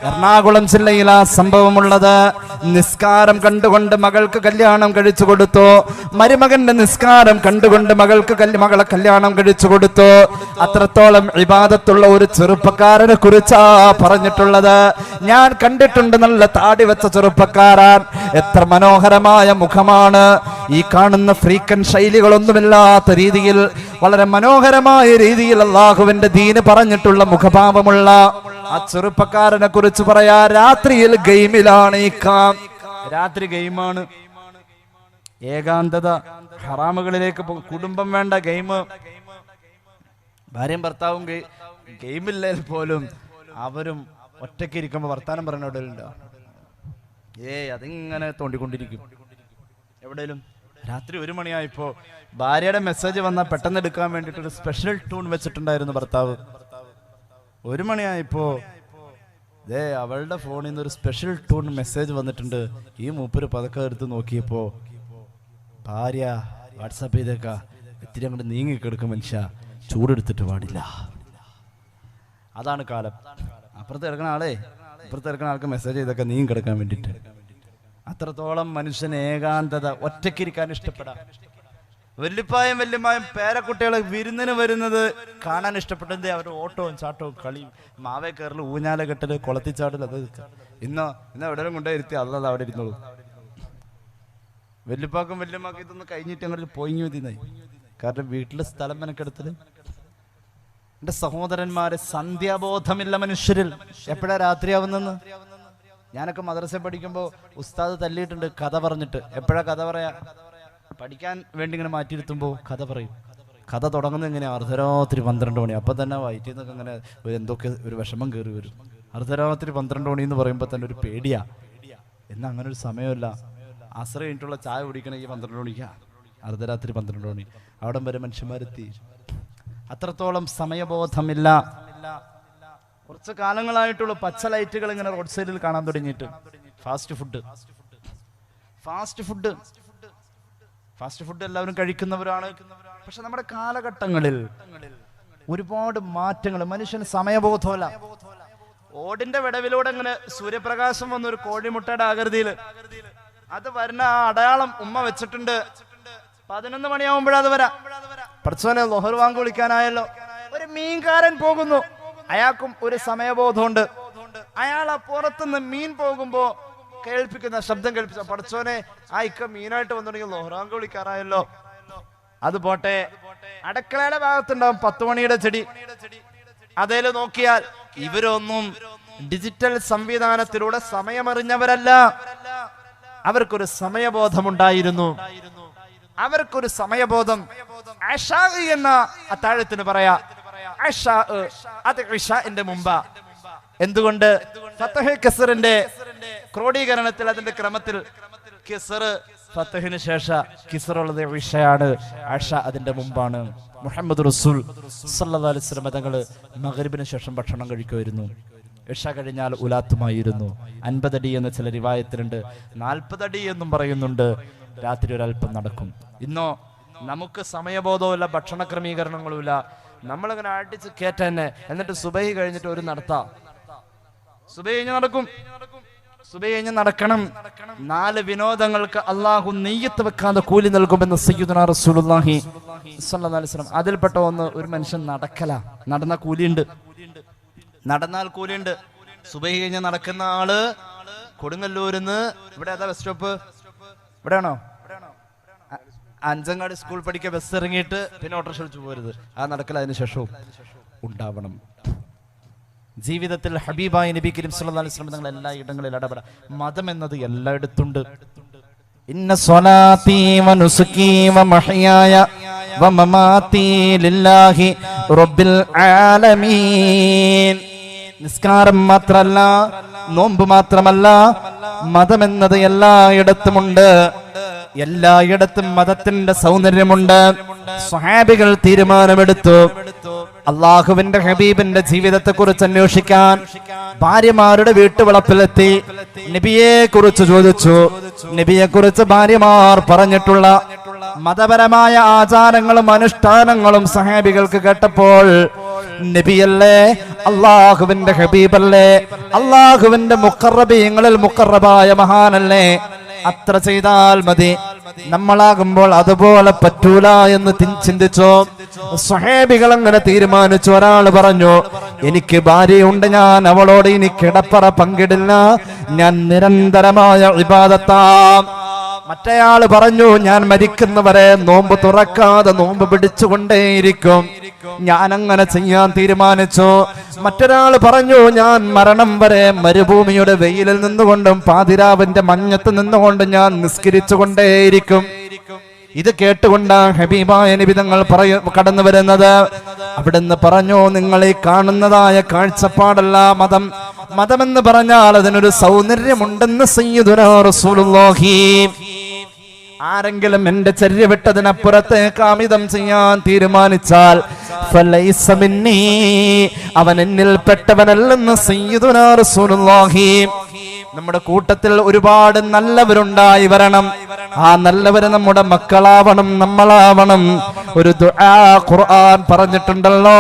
എറണാകുളം ജില്ലയിൽ ആ സംഭവമുള്ളത്. നിസ്കാരം കണ്ടുകൊണ്ട് മകൾക്ക് കല്യാണം കഴിച്ചു കൊടുത്തു. മരുമകന്റെ നിസ്കാരം കണ്ടുകൊണ്ട് മകളെ കല്യാണം കഴിച്ചു കൊടുത്തു. അത്രത്തോളം ഇബാദത്തുള്ള ഒരു ചെറുപ്പക്കാരനെ കുറിച്ചാ പറഞ്ഞിട്ടുള്ളത്. ഞാൻ കണ്ടിട്ടുണ്ട് നല്ല താടി വെച്ച ചെറുപ്പക്കാരൻ. എത്ര മനോഹരമായ മുഖമാണ്. ഈ കാണുന്ന ഫ്രീക്കൻ ശൈലികളൊന്നുമില്ലാത്ത രീതിയിൽ വളരെ മനോഹരമായ രീതിയിൽ അല്ലാഹുവിന്റെ ദീന് പറഞ്ഞിട്ടുള്ള മുഖഭാവമുള്ള ആ ചെറുപ്പക്കാരനെ കുറിച്ച് പറയാ. രാത്രിയിൽ ഗെയിമിലാണ് ഈ രാത്രി ഗെയിമാണ്. ഏകാന്തത, ഹറാമുകളിലേക്ക് കുടുംബം വേണ്ട, ഗെയിം. ഭാര്യയും ഭർത്താവും ഗെയിമില്ലേ പോലും അവരും ഒറ്റയ്ക്ക് ഇരിക്കുമ്പോൾ വർത്താനം പറഞ്ഞിടലുണ്ടോ? അതിങ്ങനെ തോണ്ടിക്കൊണ്ടിരിക്കും. എവിടെയും രാത്രി 1 മണിയായപ്പോ ഭാര്യയുടെ മെസ്സേജ് വന്നാൽ പെട്ടെന്ന് എടുക്കാൻ വേണ്ടിയിട്ട് ഒരു സ്പെഷ്യൽ ട്യൂൺ വെച്ചിട്ടുണ്ടായിരുന്നു ഭർത്താവ്. 1 മണിയായപ്പോ അവളുടെ ഫോണിൽ നിന്ന് ഒരു സ്പെഷ്യൽ ട്യൂൺ മെസ്സേജ് വന്നിട്ടുണ്ട്. ഈ മൂപ്പര് പതക്കം എടുത്ത് നോക്കിയപ്പോ ഭാര്യ വാട്സാപ്പ് ചെയ്തേക്കാ, ഇത്തിരി അങ്ങോട്ട് നീങ്ങിക്കെടുക്കും മനുഷ്യ, ചൂടെടുത്തിട്ട് പാടില്ല. അതാണ് കാലം. അപ്പുറത്ത് ഇറങ്ങുന്ന ആൾക്ക് മെസ്സേജ് ചെയ്തൊക്കെ നീങ്ങി കിടക്കാൻ വേണ്ടിയിട്ട്. അത്രത്തോളം മനുഷ്യൻ ഏകാന്തത, ഒറ്റയ്ക്കിരിക്കാൻ ഇഷ്ടപ്പെടാം. വല്യപ്പായും വല്യമ്മായും പേരക്കുട്ടികളെ വിരുന്നിന് വരുന്നത് കാണാൻ ഇഷ്ടപ്പെട്ടത് അവരുടെ ഓട്ടവും ചാട്ടവും കളിയും മാവേ കയറലും ഊഞ്ഞാല കെട്ടല് കുളത്തിച്ചാടൽ. അത് ഇന്ന് എവിടെയും കൊണ്ടേ ഇരുത്തി അതത് അവിടെ ഇരുന്നോളൂ. വല്യപ്പാക്കും വല്യമ്മാക്കും ഇതൊന്ന് കഴിഞ്ഞിട്ട് അങ്ങോട്ട് പോയി മതിന്നായി. കാരണം വീട്ടിൽ സ്ഥലം മെനക്കെടുത്തത്. എൻ്റെ സഹോദരന്മാരെ, സന്ധ്യാബോധമില്ല മനുഷ്യരിൽ. എപ്പോഴാ രാത്രിയാവുന്നെന്ന്? ഞാനൊക്കെ മദ്രസയിൽ പഠിക്കുമ്പോൾ ഉസ്താദ് തല്ലിയിട്ടുണ്ട് കഥ പറഞ്ഞിട്ട്. എപ്പോഴാ കഥ പറയാ? പഠിക്കാൻ വേണ്ടി ഇങ്ങനെ മാറ്റിയിരുത്തുമ്പോൾ കഥ പറയും. കഥ തുടങ്ങുന്നത് എങ്ങനെയാണ്? അർദ്ധരാത്രി 12 മണി. അപ്പം തന്നെ വയറ്റിൽ നിന്നൊക്കെ അങ്ങനെ എന്തൊക്കെ ഒരു വിഷമം കയറി വരും. അർദ്ധരാത്രി 12 മണി എന്ന് പറയുമ്പോൾ തന്നെ ഒരു പേടിയാ. എന്നാൽ അങ്ങനെ ഒരു സമയമല്ല. അസ്ര കഴിഞ്ഞിട്ടുള്ള ചായ കുടിക്കണമെങ്കിൽ 12 മണിക്കാ. അർദ്ധരാത്രി 12 മണി. അവിടം വരെ മനുഷ്യന്മാരെത്തി. അത്രത്തോളം സമയബോധമില്ല. കുറച്ച് കാലങ്ങളായിട്ടുള്ള പച്ച ലൈറ്റുകൾ ഇങ്ങനെ റോഡ് സൈഡിൽ കാണാൻ തുടങ്ങിയിട്ട്. ഫാസ്റ്റ് ഫുഡ് എല്ലാവരും കഴിക്കുന്നവരാണ്. പക്ഷെ നമ്മുടെ കാലഘട്ടങ്ങളിൽ ഒരുപാട് മാറ്റങ്ങൾ. മനുഷ്യന് സമയബോധമല്ല. ഓടിന്റെ വിടവിലൂടെ ഇങ്ങനെ സൂര്യപ്രകാശം വന്ന ഒരു കോഴിമുട്ടയുടെ ആകൃതിയിൽ അത് വരുന്ന ആ അടയാളം ഉമ്മ വെച്ചിട്ടുണ്ട്. 11 മണിയാവുമ്പോഴത് വരാം. പഠിച്ചോനെ ലൊഹർ വാങ്ക് വിളിക്കാനായല്ലോ. ഒരു മീൻകാരൻ പോകുന്നു, അയാൾക്കും ഒരു സമയബോധമുണ്ട്. അയാൾ ആ പുറത്തുനിന്ന് മീൻ പോകുമ്പോ കേൾപ്പിക്കുന്ന ശബ്ദം കേൾപ്പിച്ച പഠിച്ചോനെ ആ ഇക്ക മീനായിട്ട് വന്നിട്ടുണ്ടെങ്കിൽ ലൊഹർ വാങ്ക് വിളിക്കാറായല്ലോ. അത് പോട്ടെ, അടുക്കളയുടെ ഭാഗത്തുണ്ടാവും 10 മണിയുടെ ചെടി. അതേൽ നോക്കിയാൽ ഇവരൊന്നും ഡിജിറ്റൽ സംവിധാനത്തിലൂടെ സമയമറിഞ്ഞവരല്ല. അവർക്കൊരു സമയബോധമുണ്ടായിരുന്നു. അവർക്കൊരു സമയബോധം. അശാ എന്ന അത്താഴത്തിന് പറയാ. അശാ അത് ഇശാഇന്റെ മുമ്പ്. എന്തുകൊണ്ട്? ഫതഹ് കസറിന്റെ ക്രോഡീകരണത്തിൽ അതിന്റെ ക്രമത്തിൽ കിസർ ഫതഹിന് ശേഷം കിസറുള്ളത് ഇശയാണ്, അശ അതിന്റെ മുമ്പാണ്. മുഹമ്മദ് റസൂൽ സല്ലല്ലാഹു അലൈഹി വസല്ലം തങ്ങള് മഗ്രിബിന് ശേഷം ഭക്ഷണം കഴിക്കുമായിരുന്നു. ഇശ കഴിഞ്ഞാൽ ഉലാത്തുമായിരുന്നു. 50 അടി എന്ന ചില റിവായത്തിലുണ്ട്, 40 അടി എന്നും പറയുന്നുണ്ട്. രാത്രി ഒരൽപ്പം നടക്കും. ഇന്നോ നമുക്ക് സമയബോധവുമില്ല, ഭക്ഷണ ക്രമീകരണങ്ങളുമില്ല. നമ്മളിങ്ങനെ അടിച്ച് കയറ്റ തന്നെ. എന്നിട്ട് സുബഹി കഴിഞ്ഞിട്ട് ഒരു നടത്താം. സുബഹി കഴിഞ്ഞ് നടക്കും. സുബഹി കഴിഞ്ഞ് നടക്കണം. 4 വിനോദങ്ങൾക്ക് അള്ളാഹു നെയ്യത്ത് വെക്കാതെ കൂലി നൽകുമെന്ന് സയ്യിദുനാ റസൂലുള്ളാഹി സ്വല്ലല്ലാഹു അലൈഹി വസല്ലം. അതിൽപ്പെട്ട ഒന്ന് ഒരു മനുഷ്യൻ നടക്കല. നടന്ന കൂലിയുണ്ട്, നടന്നാൽ കൂലിയുണ്ട്. സുബഹി കഴിഞ്ഞ് നടക്കുന്ന ആള് കൊടുങ്ങല്ലൂരിന്ന്, ഇവിടെ ഏതാ ബസ് സ്റ്റോപ്പ്? ഇവിടെയാണോ? അഞ്ചങ്ങാടി സ്കൂൾ പഠിക്കുക ബസ് ഇറങ്ങിയിട്ട് പിന്നെ ഓട്ടോറിക്ഷ വിളിച്ചു പോരുത്. ആ നടക്കൽ അതിന് ശേഷവും ഉണ്ടാവണം. ജീവിതത്തിൽ ഹബീബായ നബി കരീം സല്ലല്ലാഹു അലൈഹി വസല്ലം തങ്ങൾ എല്ലാ ഇടങ്ങളിലും ഇടപെടാം. മതം എന്നത് എല്ലായിടത്തുണ്ട്. ഇന്ന സ്വലാത്തി വനുസുകി വമഹ്യായ വമമാതി ലില്ലാഹി റബ്ബിൽ ആലമീൻ. നിസ്കാരം മാത്രമല്ല, നോമ്പ് മാത്രമല്ല, മതമെന്നത് എല്ലായിടത്തുമുണ്ട്. എല്ലായിടത്തും മതത്തിന്റെ സൗന്ദര്യമുണ്ട്. സ്വഹാബികൾ തീരുമാനമെടുത്തു അള്ളാഹുവിന്റെ ഹബീബിന്റെ ജീവിതത്തെ കുറിച്ച് അന്വേഷിക്കാൻ. ഭാര്യമാരുടെ വീട്ടുവളപ്പിലെത്തി നബിയെ കുറിച്ച് ചോദിച്ചു. നബിയെ കുറിച്ച് ഭാര്യമാർ പറഞ്ഞിട്ടുള്ള മതപരമായ ആചാരങ്ങളും അനുഷ്ഠാനങ്ങളും സഹാബികൾക്ക് കേട്ടപ്പോൾ, നബിയല്ലേ, അള്ളാഹുവിന്റെ ഹബീബല്ലേ, അള്ളാഹുവിന്റെ മുഖറബീങ്ങളിൽ മുഖറബായ മഹാനല്ലേ, അത്ര ചെയ്താൽ മതി. നമ്മളാകുമ്പോൾ അതുപോലെ പറ്റൂല എന്ന് ചിന്തിച്ചോ? സ്വഹാബികൾ അങ്ങനെ തീരുമാനിച്ചു. ഒരാൾ പറഞ്ഞു, എനിക്ക് ഭാര്യയുണ്ട്, ഞാൻ അവളോട് ഇനി കിടപ്പറ പങ്കിടില്ല, ഞാൻ നിരന്തരമായ ഇബാദത്താം. മറ്റേയാൾ പറഞ്ഞു, ഞാൻ മരിക്കുന്നവരെ നോമ്പ് തുറക്കാതെ നോമ്പ് പിടിച്ചുകൊണ്ടേയിരിക്കും, ഞാൻ അങ്ങനെ ചെയ്യാൻ തീരുമാനിച്ചു. മറ്റൊരാൾ പറഞ്ഞു, ഞാൻ മരണം വരെ മരുഭൂമിയുടെ വെയിലിൽ നിന്നുകൊണ്ടും പാതിരാവിന്റെ മഞ്ഞത്ത് നിന്നുകൊണ്ടും ഞാൻ നിസ്കരിച്ചു കൊണ്ടേയിരിക്കും. ഇത് കേട്ടുകൊണ്ടാണ് ഹബീബായ നബി തങ്ങൾ കടന്നു വരുന്നത്. അവിടുന്ന് പറഞ്ഞു, നിങ്ങൾ ഈ കാണുന്നതായ കാഴ്ചപ്പാടല്ല മതം. മതമെന്ന് പറഞ്ഞാൽ അതിനൊരു സൗന്ദര്യമുണ്ടെന്ന് സയ്യിദുനാ റസൂലുള്ളാഹി. ആരെങ്കിലും എന്റെ ചര്യ വിട്ടതിനപ്പുറത്തേക്ക് അമിതം ചെയ്യാൻ തീരുമാനിച്ചാൽ ഫലൈസ മിന്നീ, അവൻ എന്നിൽ പെട്ടവനല്ലെന്ന് സയ്യിദുനാ റസൂലുള്ളാഹി. നമ്മുടെ കൂട്ടത്തിൽ ഒരുപാട് നല്ലവരുണ്ടായി വരണം. ആ നല്ലവര് നമ്മുടെ മക്കളാവണം, നമ്മളാവണം. ഒരു ദുആ ഖുർആൻ പറഞ്ഞിട്ടുണ്ടല്ലോ,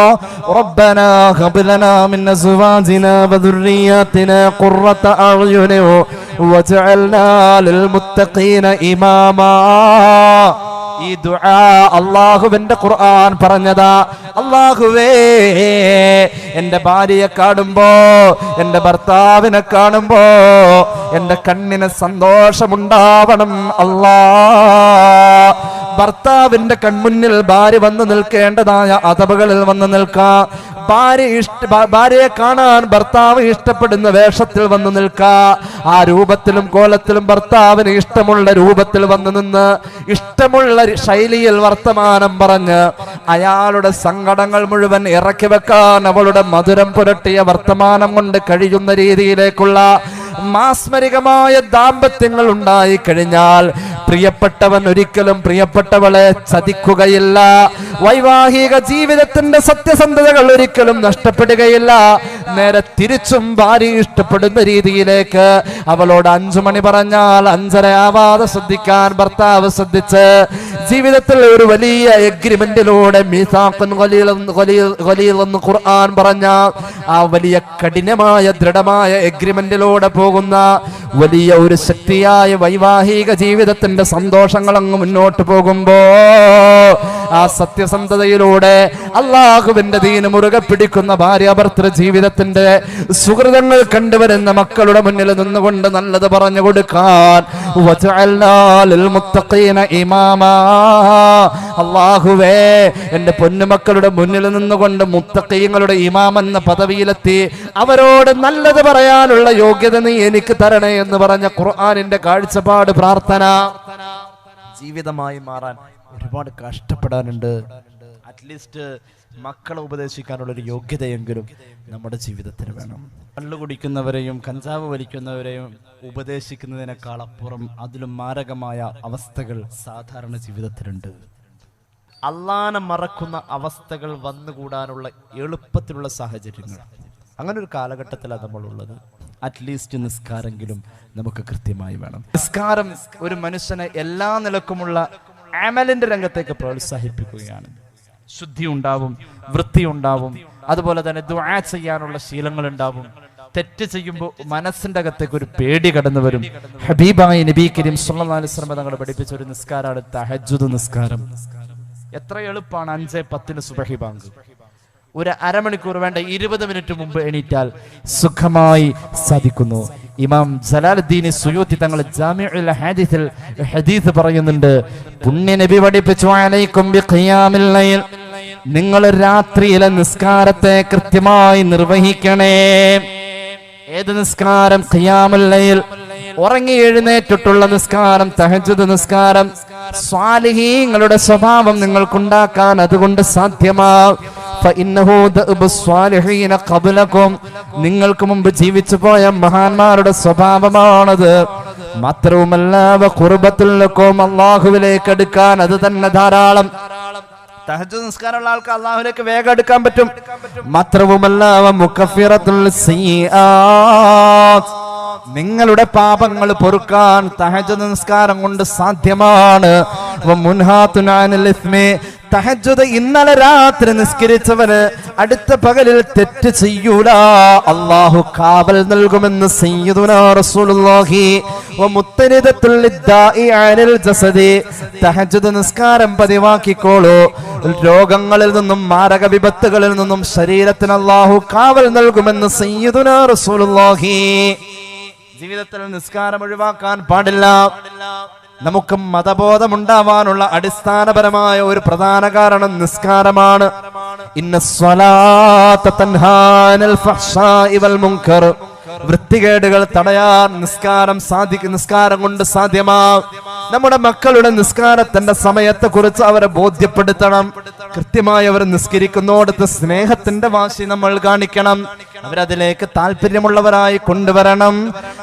റബ്ബനാ ഹബ് ലനാ മിൻ അസ്വാജിനാ വദുർരിയാതിനാ ഖുർറത അഅ്യുന വജഅൽനാ ലിൽ മുത്തഖീന ഇമാമാ. ഈ ദുആ അല്ലാഹുവിന്റെ ഖുർആൻ പറഞ്ഞതാ. അല്ലാഹുവേ, എന്റെ ഭാര്യയെ കാണുമ്പോ, എന്റെ ഭർത്താവിനെ കാണുമ്പോ എന്റെ കണ്ണിന് സന്തോഷമുണ്ടാവണം അല്ലാ. ഭർത്താവിന്റെ കൺമുന്നിൽ ഭാര്യ വന്നു നിൽക്കേണ്ടതായ അതബുകളിൽ വന്നു നിൽക്കാം. ഭാര്യയെ കാണാൻ ഭർത്താവ് ഇഷ്ടപ്പെടുന്ന വേഷത്തിൽ വന്നു നിൽക്കാ. ആ രൂപത്തിലും കോലത്തിലും ഭർത്താവിന് ഇഷ്ടമുള്ള രൂപത്തിൽ വന്നു നിന്ന് ഇഷ്ടമുള്ള ശൈലിയിൽ വർത്തമാനം പറഞ്ഞ് അയാളുടെ സങ്കടങ്ങൾ മുഴുവൻ ഇറക്കി വെക്കാൻ അവളുടെ മധുരം പുരട്ടിയ വർത്തമാനം കൊണ്ട് കഴിയുന്ന രീതിയിലേക്കുള്ള മാസ്മരികമായ ദാമ്പത്യങ്ങൾ ഉണ്ടായി കഴിഞ്ഞാൽ പ്രിയപ്പെട്ടവൻ ഒരിക്കലും പ്രിയപ്പെട്ടവളെ ചതിക്കുകയില്ല. വൈവാഹിക ജീവിതത്തിന്റെ സത്യസന്ധതകൾ ഒരിക്കലും നഷ്ടപ്പെടുകയില്ല. നേരെ തിരിച്ചും ഭാര്യ ഇഷ്ടപ്പെടുന്ന രീതിയിലേക്ക് അവളോട് 5 മണി പറഞ്ഞാൽ 5:30 ആവാതെ ശ്രദ്ധിക്കാൻ ഭർത്താവ് ശ്രദ്ധിച്ച് ജീവിതത്തിൽ ഒരു വലിയ എഗ്രിമെന്റിലൂടെ മീസാഖുൻ ഖലീൽ എന്ന് ഖുർആൻ പറഞ്ഞ ആ വലിയ കഠിനമായ ദൃഢമായ എഗ്രിമെന്റിലൂടെ പോകുന്ന വലിയ ഒരു ശക്തിയായ വൈവാഹിക ജീവിതത്തിന്റെ സന്തോഷങ്ങൾ അങ്ങ് മുന്നോട്ട് പോകുമ്പോ ആ സത്യസന്ധതയിലൂടെ അല്ലാഹുവിന്റെ ദീന് മുറുകെ പിടിക്കുന്ന ഭാര്യാഭർത്തൃ ജീവിതത്തിന്റെ സുഹൃതങ്ങൾ കണ്ടുവരുന്ന മക്കളുടെ മുന്നിൽ നിന്നുകൊണ്ട് നല്ലത് പറഞ്ഞു കൊടുക്കാൻ അല്ലാഹുവേ, എന്റെ പൊന്നുമക്കളുടെ മുന്നിൽ നിന്നുകൊണ്ട് മുത്തഖീങ്ങളുടെ ഇമാം എന്ന പദവിയിലെത്തി അവരോട് നല്ലത് പറയാനുള്ള യോഗ്യത നീ എനിക്ക് തരണേ എന്ന് പറഞ്ഞ ഖുർആനിന്റെ കാഴ്ചപ്പാട് പ്രാർത്ഥന ജീവിതമായി മാറാൻ ഒരുപാട് കഷ്ടപ്പെടാനുണ്ട്. അറ്റ്ലീസ്റ്റ് മക്കളെ ഉപദേശിക്കാനുള്ള ഒരു യോഗ്യതയെങ്കിലും നമ്മുടെ ജീവിതത്തിന് വേണം. കള്ളു കുടിക്കുന്നവരെയും കഞ്ചാവ് വലിക്കുന്നവരെയും ഉപദേശിക്കുന്നതിനേക്കാൾ അപ്പുറം അതിലും മാരകമായ അവസ്ഥകൾ സാധാരണ ജീവിതത്തിലുണ്ട്. അള്ളാനെ മറക്കുന്ന അവസ്ഥകൾ വന്നുകൂടാനുള്ള എളുപ്പത്തിലുള്ള സാഹചര്യങ്ങൾ. അങ്ങനെ ഒരു കാലഘട്ടത്തിലാണ് നമ്മളുള്ളത്. അറ്റ്ലീസ്റ്റ് നിസ്കാരമെങ്കിലും നമുക്ക് കൃത്യമായി വേണം. നിസ്കാരം ഒരു മനുഷ്യനെ എല്ലാ നിലക്കുമുള്ള അമലിന്റെ രംഗത്തേക്ക് പ്രോത്സാഹിപ്പിക്കുകയാണ്. ശുദ്ധി ഉണ്ടാവും, വൃത്തി ഉണ്ടാവും, അതുപോലെ തന്നെ ദുആ ചെയ്യാനുള്ള ശീലങ്ങൾ ഉണ്ടാവും. തെറ്റ് ചെയ്യുമ്പോൾ മനസ്സിന്റെ അകത്തേക്ക് ഒരു പേടി കടന്നു വരും. ഹബീബായ നബി കരീം സല്ലല്ലാഹു അലൈഹി വസല്ലം തങ്ങൾ പഠിപ്പിച്ച ഒരു നിസ്കാരമാണ് തഹജ്ജുദ് നിസ്കാരം. എത്ര എളുപ്പമാണ്! 5:10 സുബഹി ബാങ്ക്. ഒരു അരമണിക്കൂർ വേണ്ട, 20 മിനിറ്റ് മുമ്പ് എണീറ്റാൽ സുഖമായി സാധിക്കുന്നു. ഇമാം ജലാലുദ്ദീൻ സുയൂത്തി തങ്ങൾ ജാമിഉൽ ഹദീസിൽ ഹദീസ് പറയുന്നുണ്ട്, പുണ്യ നബി പഠിപ്പിച്ചു, അലൈക്കും ബിഖിയാമിൽ ലൈൽ, നിങ്ങൾ രാത്രിയിലെ നിസ്കാരത്തെ കൃത്യമായി നിർവഹിക്കണേ. ഏത് നിസ്കാരം? ഖിയാമുൽ ലൈൽ, ഉറങ്ങി എഴുന്നേറ്റിട്ടുള്ള നിസ്കാരം, തഹജ്ജുദ് നിസ്കാരം. സ്വാലിഹീങ്ങളുടെ സ്വഭാവം നിങ്ങൾക്കുണ്ടാക്കാൻ അതുകൊണ്ട് സാധ്യമാവും. നിങ്ങൾക്ക് മുമ്പ് ജീവിച്ചു പോയ മഹാന്മാരുടെ സ്വഭാവമാണത്. മാത്രവുമല്ല അല്ലാഹുവിലേക്ക് അടുക്കാൻ അത് തന്നെ ധാരാളം. തഹജ്ജുദ് നിസ്കാരമുള്ള ആൾക്ക് അല്ലാഹുവിലേക്ക് വേഗം അടുക്കാൻ പറ്റും. മാത്രവുമല്ല മുകഫിറത്തുൽ സയ്യിആത്ത്, നിങ്ങളുടെ പാപങ്ങൾ പൊറുക്കാൻ തഹജ്ജുദ് നിസ്കാരം കൊണ്ട് സാധ്യമാണ്. തഹജ്ജുദ് ഇന്നലെ രാത്രി നിസ്കരിച്ചവന് അടുത്ത പകലിൽ തെറ്റ് ചെയ്യൂല, അല്ലാഹു കാവൽ നൽകുമെന്ന് സയ്യിദുനാ റസൂലുള്ളാഹി. തഹജ്ജുദ് നിസ്കാരം പതിവാക്കിക്കോളൂ. രോഗങ്ങളിൽ നിന്നും മാരക വിപത്തുകളിൽ നിന്നും ശരീരത്തിന് അല്ലാഹു കാവൽ നൽകുമെന്ന് സയ്യിദുനാ റസൂലുള്ളാഹി. ജീവിതത്തിൽ നിസ്കാരം ഒഴിവാക്കാൻ പാടില്ല. നമുക്ക് മതബോധമുണ്ടാവാനുള്ള അടിസ്ഥാനപരമായ ഒരു പ്രധാന കാരണം നിസ്കാരമാണ്. ഇന്നസ്സലാത്ത തൻഹാ അനിൽ ഫഹ്ശാഇ വൽ മുൻകർ, വൃത്തികേടുകൾ തടയാൻ നിസ്കാരം കൊണ്ട് സാധ്യമാവും. നമ്മുടെ മക്കളുടെ നിസ്കാരത്തിന്റെ സമയത്തെ കുറിച്ച് അവരെ ബോധ്യപ്പെടുത്തണം. കൃത്യമായി അവർ നിസ്കരിക്കുന്നോടത്ത് സ്നേഹത്തിന്റെ വാശി നമ്മൾ കാണിക്കണം. അവരതിലേക്ക് താല്പര്യമുള്ളവരായി കൊണ്ടുവരണം.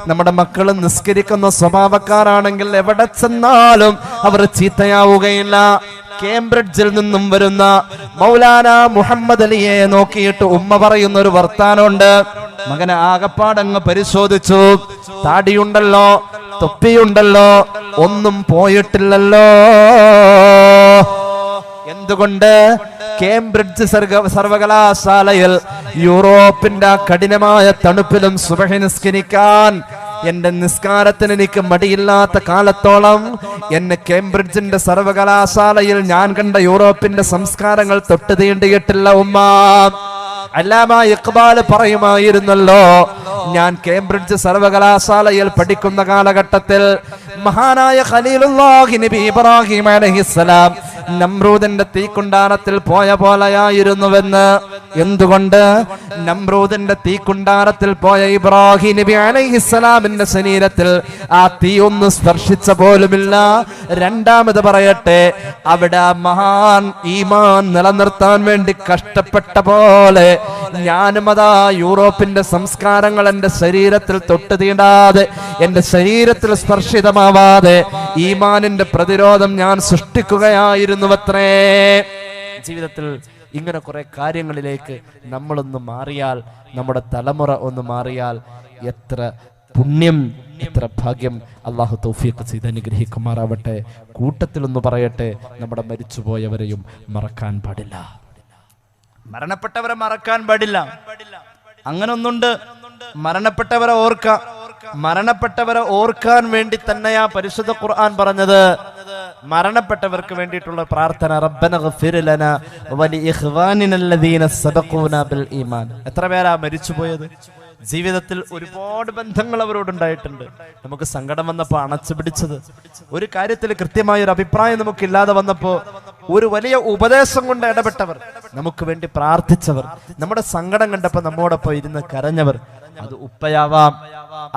നമ്മുടെ മക്കൾ നിസ്കരിക്കുന്ന സ്വഭാവക്കാരാണെങ്കിൽ എവിടെ ചെന്നാലും അവർ ചീത്തയാവുകയില്ല. കേംബ്രിഡ്ജിൽ നിന്നും വരുന്ന മൗലാന മുഹമ്മദ് അലിയെ നോക്കിയിട്ട് ഉമ്മ പറയുന്ന ഒരു വർത്താനമുണ്ട്. മകനെ ആകപ്പാടങ്ങ് പരിശോധിച്ചു, താടിയുണ്ടല്ലോ, തൊപ്പിയുണ്ടല്ലോ, ഒന്നും പോയിട്ടില്ലല്ലോ. എന്തുകൊണ്ട്? കേംബ്രിഡ്ജ് സർവകലാശാലയിൽ യൂറോപ്പിന്റെ കഠിനമായ തണുപ്പിലും സുബഹി നിസ്കരിക്കാൻ എന്റെ നിസ്കാരത്തിന് എനിക്ക് മടിയില്ലാത്ത കാലത്തോളം എന്നെ കേംബ്രിഡ്ജിന്റെ സർവകലാശാലയിൽ ഞാൻ കണ്ട യൂറോപ്പിന്റെ സംസ്കാരങ്ങൾ തൊട്ട് തീണ്ടിയിട്ടില്ല ഉമ്മ. അല്ലാമ ഇഖ്ബാൽ പറയുമായിരുന്നല്ലോ, ഞാൻ കേംബ്രിഡ്ജ് സർവകലാശാലയിൽ പഠിക്കുന്ന കാലഘട്ടത്തിൽ മഹാനായ ഖലീലുല്ലാഹി നബി ഇബ്രാഹിം അലൈഹിസ്സലാം നമ്രൂദിന്റെ തീക്കുണ്ടാരത്തിൽ പോയ പോലെയായിരുന്നുവെന്ന്. എന്തുകൊണ്ട്? നമ്രൂദിന്റെ തീക്കുണ്ടാരത്തിൽ പോയ ഇബ്രാഹിം നബി അലൈഹിസ്സലാമിന്റെ ശരീരത്തിൽ ആ തീ ഒന്ന് സ്പർശിച്ച പോലുമില്ല. രണ്ടാമത് പറയട്ടെ, അവിടെ മഹാൻ ഈമാൻ നിലനിർത്താൻ വേണ്ടി കഷ്ടപ്പെട്ട പോലെ ഞാനും അതാ യൂറോപ്പിന്റെ സംസ്കാരങ്ങൾ എന്റെ ശരീരത്തിൽ തൊട്ട് തീണ്ടാതെ, എന്റെ ശരീരത്തിൽ സ്പർശിതമാവാതെ ഈമാനിന്റെ പ്രതിരോധം ഞാൻ സൃഷ്ടിക്കുകയായിരുന്നുവത്രേ. ജീവിതത്തിൽ ഇങ്ങനെ കുറെ കാര്യങ്ങളിലേക്ക് നമ്മളൊന്ന് മാറിയാൽ, നമ്മുടെ തലമുറ ഒന്ന് മാറിയാൽ എത്ര പുണ്യം, എത്ര ഭാഗ്യം. അള്ളാഹു തൗഫീഖ് ചെയ്ത് അനുഗ്രഹിക്കുമാറാവട്ടെ. കൂട്ടത്തിലൊന്ന് പറയട്ടെ, നമ്മുടെ മരിച്ചുപോയവരെയും മറക്കാൻ പാടില്ല. മരണപ്പെട്ടവരെ മറക്കാൻ പാടില്ല. അങ്ങനെ ഒന്നുണ്ട്, മരണപ്പെട്ടവരെ ഓർക്കാം. മരണപ്പെട്ടവരെ ഓർക്കാൻ വേണ്ടി തന്നെയാ പരിശുദ്ധ ഖുർആൻ പറഞ്ഞത്. മരണപ്പെട്ടവർക്ക് വേണ്ടിയിട്ടുള്ള പ്രാർത്ഥന, റബ്ബന ഗഫിർ ലനാ വലി ഇഖ്വാനിനല്ലദീന സബഖൂനാ ബിൽ ഈമാൻ. എത്ര പേരാ മരിച്ചുപോയത്? ജീവിതത്തിൽ ഒരുപാട് ബന്ധങ്ങൾ അവരോടുണ്ടായിട്ടുണ്ട്. നമുക്ക് സങ്കടം വന്നപ്പോൾ അണച്ചു പിടിച്ചത്, ഒരു കാര്യത്തിൽ കൃത്യമായ ഒരു അഭിപ്രായം നമുക്കില്ലാതെ വന്നപ്പോ ഒരു വലിയ ഉപദേശം കൊണ്ട് ഇടപെട്ടവർ, നമുക്ക് വേണ്ടി പ്രാർത്ഥിച്ചവർ, നമ്മുടെ സങ്കടം കണ്ടപ്പോ നമ്മോടൊപ്പം ഇരുന്ന് കരഞ്ഞവർ. അത് ഉപ്പയാവാം,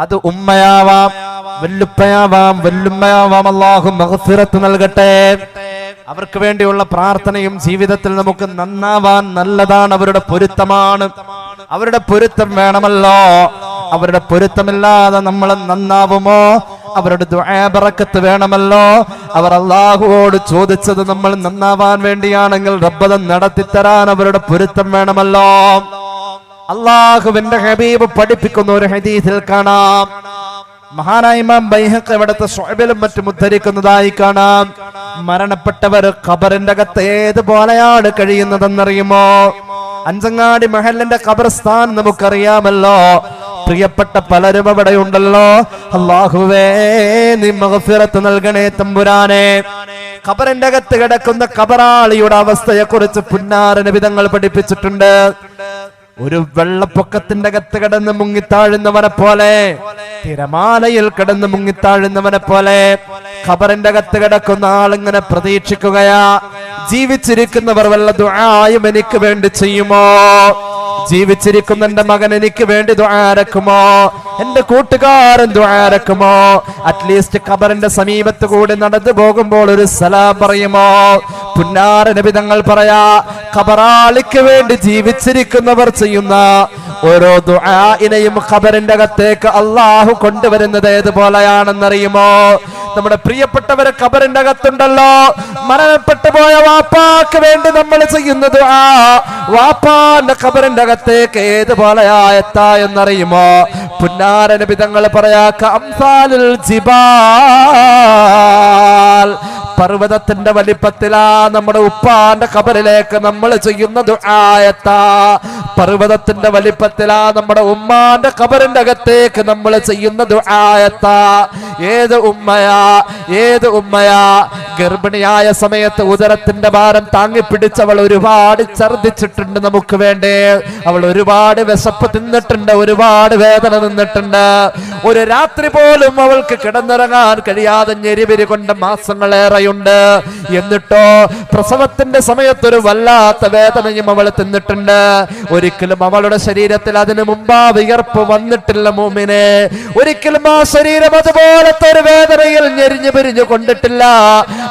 അത് ഉമ്മയാവാം, വല്ലുപ്പയാവാം, വല്ലുമ്മയാവാം. അല്ലാഹു മഗ്ഫിറത്ത് നൽകട്ടെ. അവർക്ക് വേണ്ടിയുള്ള പ്രാർത്ഥനയും ജീവിതത്തിൽ നമുക്ക് നന്നാവാൻ നല്ലതാണ്. അവരുടെ പൊരുത്തമാണ്, അവരുടെ പൊരുത്തം വേണമല്ലോ. അവരുടെ പൊരുത്തമില്ലാതെ നമ്മൾ നന്നാവുമോ? അവരുടെ ദുആ ബറക്കത്ത് വേണമല്ലോ. അവർ അല്ലാഹുവോട് ചോദിച്ചത് നമ്മൾ നന്നാവാൻ വേണ്ടിയാണെങ്കിൽ റബ്ബ് നടത്തിത്തരാൻ അവരുടെ പൊരുത്തം വേണമല്ലോ. അല്ലാഹുവിന്റെ ഹബീബ് പഠിപ്പിക്കുന്ന ഒരു ഹദീസിൽ കാണാം, മഹാനായ ഇമാം ബൈഹഖി ഇവിടുത്തെ ശുഅബിലും മറ്റും ഉദ്ധരിക്കുന്നതായി കാണാം, മരണപ്പെട്ടവർ ഖബറിന്റെ അകത്ത് ഏതുപോലെയാണ് കഴിയുന്നതെന്നറിയുമോ? അഞ്ചങ്ങാടി മഹലിന്റെ ഖബർസ്ഥാൻ നമുക്കറിയാമല്ലോ. പ്രിയപ്പെട്ട പലരും അവിടെ ഉണ്ടല്ലോ. അല്ലാഹുവേ, നീ മഗ്ഫിറത്ത് നൽകണേ തമ്പുരാനെ. ഖബറിന്റെ അകത്ത് കിടക്കുന്ന ഖബറാളിയുടെ അവസ്ഥയെ കുറിച്ച് പുന്നാര നബിതങ്ങൾ പഠിപ്പിച്ചിട്ടുണ്ട്. ഒരു വെള്ളപ്പൊക്കത്തിന്റെ അകത്ത് കിടന്ന് മുങ്ങിത്താഴുന്നവനെ പോലെ, തിരമാലയിൽ കിടന്ന് മുങ്ങിത്താഴുന്നവനെ പോലെ ഖബറിന്റെ അകത്ത് കിടക്കുന്ന ആളിങ്ങനെ പ്രതീക്ഷിക്കുകയാ, ജീവിച്ചിരിക്കുന്നവർ വല്ല ദുആയും എനിക്ക് വേണ്ടി ചെയ്യുമോ? ജീവിച്ചിരിക്കുന്ന എന്റെ മകൻ എനിക്ക് വേണ്ടി ദുആരക്കുമോ? എന്റെ കൂട്ടുകാരൻ ദുആരക്കുമോ? അറ്റ്ലീസ്റ്റ് ഖബറിന്റെ സമീപത്ത് കൂടി നടന്നു പോകുമ്പോൾ ഒരു സലാം പറയുമോ? പുന്നാര നബി തങ്ങൾ പറയാ, ഖബറാളിക്ക് വേണ്ടി ജീവിച്ചിരിക്കുന്നവർ ചെയ്യുന്ന ഓരോ ദുആഇനെയും ഖബറിന്റെ അകത്തേക്ക് അല്ലാഹു കൊണ്ടുവരുന്നത് ഏതുപോലെയാണെന്നറിയുമോ? നമ്മുടെ പ്രിയപ്പെട്ടവരെ ഖബറിന്റെ അകത്തുണ്ടല്ലോ, മരണപ്പെട്ടു പോയ വാപ്പാക്ക് വേണ്ടി നമ്മൾ ചെയ്യുന്ന ദുആ വാപ്പാന്റെ ഖബറിന്റെ അകത്തേക്ക് ഏതുപോലെയായെത്താ എന്നറിയുമോ? പുന്നാര നബി തങ്ങൾ പറയാ, കഅംസാലിൽ ജിബാൽ, പർവ്വതത്തിന്റെ വലിപ്പത്തിലാ നമ്മുടെ ഉപ്പാന്റെ ഖബറിലേക്ക് നമ്മൾ ചെയ്യുന്ന ദുആയത്താ. പർവ്വതത്തിന്റെ വലിപ്പത്തിലാ നമ്മുടെ ഉമ്മാന്റെ ഖബറിന്റെ അകത്തേക്ക് നമ്മൾ ചെയ്യുന്ന ദുആയത്താ. ഏത് ഉമ്മയാ, ഏത് ഉമ്മയാ ഗർഭിണിയായ സമയത്ത് ഉദരത്തിന്റെ ഭാരം താങ്ങിപ്പിടിച്ചവൾ ഒരുപാട് ഛർദിച്ചിട്ടുണ്ട് നമുക്ക് വേണ്ടി. അവൾ ഒരുപാട് വിശപ്പ് തിന്നിട്ടുണ്ട്, ഒരുപാട് വേദന നിന്നിട്ടുണ്ട്. ഒരു രാത്രി പോലും അവൾക്ക് കിടന്നിറങ്ങാൻ കഴിയാതെ ഞെരിവിരി കൊണ്ട് മാസങ്ങളേറെയുണ്ട്. എന്നിട്ടോ പ്രസവത്തിന്റെ സമയത്ത് ഒരു വല്ലാത്ത വേദനയും അവൾ തിന്നിട്ടുണ്ട്. ഒരിക്കലും അവളുടെ ശരീരത്തിൽ അതിനു മുമ്പാ വിയർപ്പ് വന്നിട്ടില്ല മോമിനെ. ഒരിക്കലും ആ ശരീരം അതുപോലത്തെ ഒരു വേദനയിൽ ഞെരിഞ്ഞു പിരിഞ്ഞു കൊണ്ടിട്ടില്ല.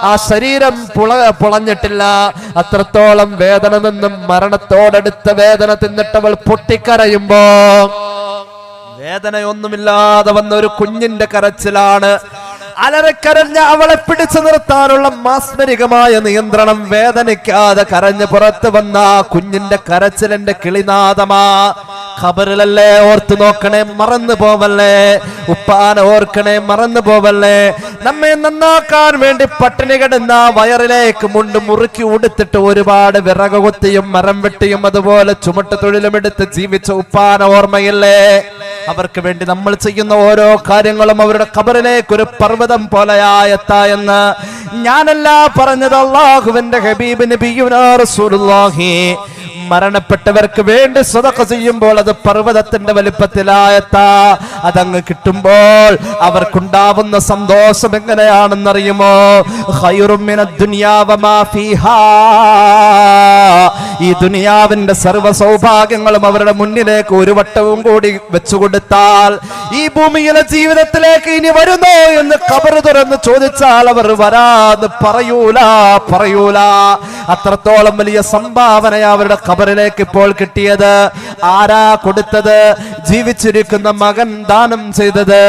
ആ ശരീരം പുളഞ്ഞിട്ടില്ല. അത്രത്തോളം വേദന നിന്നും മരണത്തോടടുത്ത വേദന തിന്നിട്ടവൾ പൊട്ടിക്കരയുമ്പോ വേദനയൊന്നുമില്ലാതെ വന്ന ഒരു കുഞ്ഞിന്റെ കരച്ചിലാണ്. അലറിക്കരഞ്ഞ അവളെ പിടിച്ചു നിർത്താനുള്ള മാസ്മരികമായ നിയന്ത്രണം, വേദനിക്കാതെ കരഞ്ഞ് പുറത്തു വന്ന കുഞ്ഞിന്റെ കരച്ചിലിന്റെ കിളിനാദമാ. ഖബറിലല്ലേ ഓർത്തു നോക്കണേ, മറന്നു പോവല്ലേ. ഉപ്പാനെ ഓർക്കണേ, മറന്നു പോവല്ലേ. നമ്മെ നന്നാക്കാൻ വേണ്ടി പട്ടിണി കിടന്ന വയറിലേക്ക് മുണ്ട് മുറുക്കി ഉടുത്തിട്ട് ഒരുപാട് വിറക് കൊത്തിയും മരം വെട്ടിയും അതുപോലെ ചുമട്ട് തൊഴിലും എടുത്ത് ജീവിച്ച ഉപ്പാന ഓർമ്മയില്ലേ? അവർക്ക് വേണ്ടി നമ്മൾ ചെയ്യുന്ന ഓരോ കാര്യങ്ങളും അവരുടെ ഖബറിലേക്ക് ഒരു പർവ്വതം പോലെയായെന്ന് ഞാനല്ല പറഞ്ഞത്, അല്ലാഹുവിന്റെ ഹബീബ് നബിയുനാ റസൂലുള്ളാഹി. മരണപ്പെട്ടവർക്ക് വേണ്ടി സദഖ ചെയ്യുമ്പോൾ അത് പർവ്വതത്തിന്റെ വലിപ്പത്തിലായെത്താ. അതങ്ങ് കിട്ടുമ്പോൾ അവർക്കുണ്ടാവുന്ന സന്തോഷം എങ്ങനെയാണെന്നറിയുമോ? ഖൈറും മിനദ് ദുനിയാ വമാ ഫീഹാ. ഈ ദുനിയാവിന്റെ സർവ്വ സൗഭാഗ്യങ്ങളും അവരുടെ മുന്നിലേക്ക് ഒരു വട്ടവും കൂടി വെച്ചുകൊടുത്താൽ, ഈ ഭൂമിയിലെ ജീവിതത്തിലേക്ക് ഇനി വരുന്നോ എന്ന് ഖബർ തുറന്ന് ചോദിച്ചാൽ അവർ വരാന്ന് പറയൂല. അത്രത്തോളം വലിയ സംഭാവനയാ അവരുടെ ഖബറിലേക്ക് ഇപ്പോൾ കിട്ടിയത്. ആരാ കൊടുത്തത്? ജീവിച്ചിരിക്കുന്ന മകൻ ദാനം ചെയ്തത്,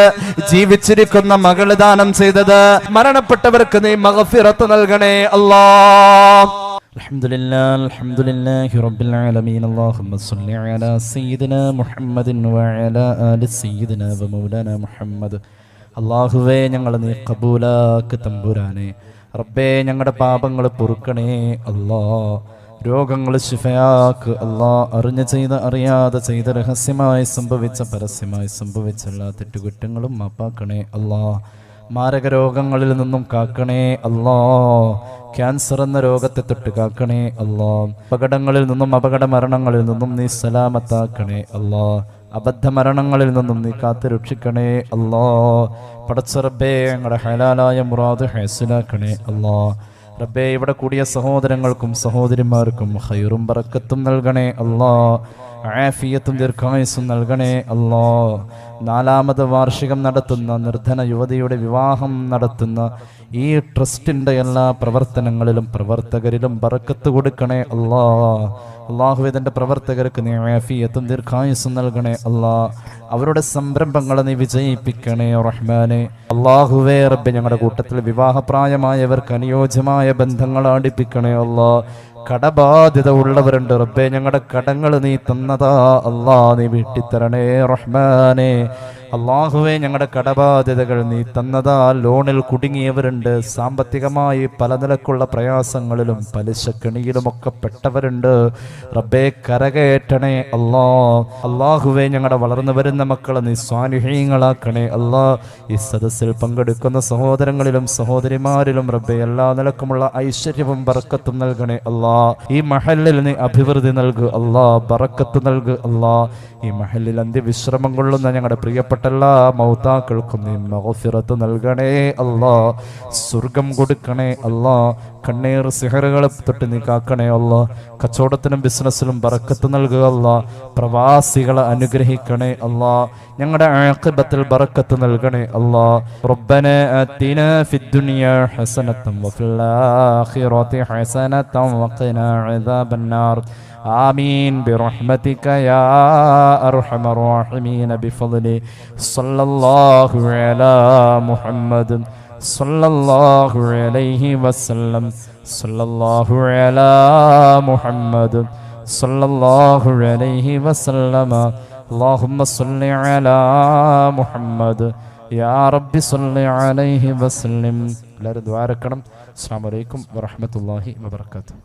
ജീവിച്ചിരിക്കുന്ന മകൾ ദാനം ചെയ്തത്. മരണപ്പെട്ടവർക്ക് നീ മഗ്ഫിറത്ത് നൽകണേ അല്ലാഹ്. അൽഹംദുലില്ലാഹി റബ്ബിൽ ആലമീൻ. അല്ലാഹുമ്മ സ്വല്ലി അലാ സയ്യിദിനാ മുഹമ്മദിൻ വഅലാ ആലി സയ്യിദിനാ വമൗലാനാ മുഹമ്മദ്. അല്ലാഹുവേ, ഞങ്ങളെ നീ ഖബൂലാക്ക് തമ്പുരാനെ. റബ്ബേ, ഞങ്ങളുടെ പാപങ്ങൾ പൊറുക്കണേ അല്ലാ. രോഗങ്ങൾ ശിഫയാക്ക് അല്ലാ. അറിഞ്ഞ ചെയ്ത് അറിയാതെ ചെയ്ത് രഹസ്യമായി സംഭവിച്ച പരസ്യമായി സംഭവിച്ച എല്ലാ തെറ്റുകുറ്റങ്ങളും മാപ്പാക്കണേ അല്ലാ. മാരക രോഗങ്ങളിൽ നിന്നും കാക്കണേ അല്ലാ. ക്യാൻസർ എന്ന രോഗത്തെ തൊട്ട് കാക്കണേ അല്ലാ. അപകടങ്ങളിൽ നിന്നും അപകട മരണങ്ങളിൽ നിന്നും നീ സലാമത്താക്കണേ അല്ലാ. അബദ്ധ മരണങ്ങളിൽ നിന്നും നീ കാത്തു രക്ഷിക്കണേ അല്ലാ. പടച്ച റബ്ബേ, ഞങ്ങളുടെ ഹലാലായ മുറാദ് ഹാസിലാക്കണേ അല്ലാ. റബ്ബേ, ഇവിടെ കൂടിയ സഹോദരങ്ങൾക്കും സഹോദരിമാർക്കും ഖൈറും ബറക്കത്തും നൽകണേ അല്ലാ. ആഫിയത്തും ദീർഘായുസ്സും നൽകണേ അല്ലാ. 4ാമത് വാർഷികം നടത്തുന്ന നിർധന യുവതിയുടെ വിവാഹം നടത്തുന്ന ഈ ട്രസ്റ്റിൻ്റെ എല്ലാ പ്രവർത്തനങ്ങളിലും പ്രവർത്തകരിലും ബറക്കത്ത് കൊടുക്കണേ അല്ലാ. അല്ലാഹുവേ, ഇതിൻ്റെ പ്രവർത്തകർക്ക് നീ ആഫിയത്തും ദീർഘായുസ്സും നൽകണേ അല്ലാ. അവരുടെ സംരംഭങ്ങളെ നീ വിജയിപ്പിക്കണേ റഹ്മാനെ. അല്ലാഹുവേ റബ്ബേ, ഞങ്ങളുടെ കൂട്ടത്തിൽ വിവാഹപ്രായമായവർക്ക് അനുയോജ്യമായ ബന്ധങ്ങൾ ആടിപ്പിക്കണേ അല്ലാ. കടബാധ്യത ഉള്ളവരുണ്ട് റബ്ബേ, ഞങ്ങളുടെ കടങ്ങൾ നീ തന്നതാ അല്ലാ, നീ വീട്ടിത്തരണേ റഹ്മാനെ. അല്ലാഹുവേ, ഞങ്ങളുടെ കടബാധ്യതകൾ നീ തന്നതാ. ലോണിൽ കുടുങ്ങിയവരുണ്ട്, സാമ്പത്തികമായി പല നിലക്കുള്ള പ്രയാസങ്ങളിലും പലിശക്കെണിയിലുമൊക്കെ പെട്ടവരുണ്ട് റബ്ബേ, കരകയറ്റണേ അല്ലാ. അല്ലാഹുവേ, ഞങ്ങളുടെ വളർന്നു വരുന്ന മക്കളെ നീ സ്വാലിഹീങ്ങളാക്കണേ അല്ലാ. ഈ സദസ്സിൽ പങ്കെടുക്കുന്ന സഹോദരങ്ങളിലും സഹോദരിമാരിലും റബ്ബേ എല്ലാ നിലക്കുമുള്ള ഐശ്വര്യവും ബറക്കത്തും നൽകണേ അല്ലാ. ഈ മഹല്ലിൽ നീ അഭിവൃദ്ധി നൽകു അല്ലാ, ബറക്കത്ത് നൽകു അല്ലാ. ഈ മഹല്ലിൽ അന്ത്യവിശ്രമം കൊള്ളുന്ന ഞങ്ങളുടെ പ്രിയപ്പെട്ട എല്ലാ മൗതാക്കൾക്കും നീ മഗ്ഫിറത്ത് നൽകണേ അല്ലാ. സ്വർഗം കൊടുക്കണേ അല്ലാ. കണ്ണീർ സിഹറുകളെ തൊട്ട് നീ കാക്കണേ അല്ലാ. കച്ചവടത്തിനും ബിസിനസ്സിലും ബറക്കത്ത് നൽകുക അല്ലാ. പ്രവാസികളെ അനുഗ്രഹിക്കണേ അല്ലാ. ഞങ്ങളുടെ ആഖിബത്തിൽ ബറക്കത്ത് നൽകണേ അല്ലാ. റബ്ബനാ ആതിനാ ഫിദ്ദുനിയാ ഹസനതൻ വഫിൽ ആഖിറതി ഹസനതൻ വഖിനാ അദാബന്നാർ. آمين برحمتك يا أرحم الراحمين بفضل صلى الله على محمد صلى الله عليه وسلم صلى الله على محمد صلى الله عليه وسلم اللهم صل على محمد يا رب صل عليه وسلم. എല്ലാവരും ദുആ രക്കണം. അസ്സലാമു അലൈക്കും വറഹ്മത്തുള്ളാഹി വബറകാതുഹു.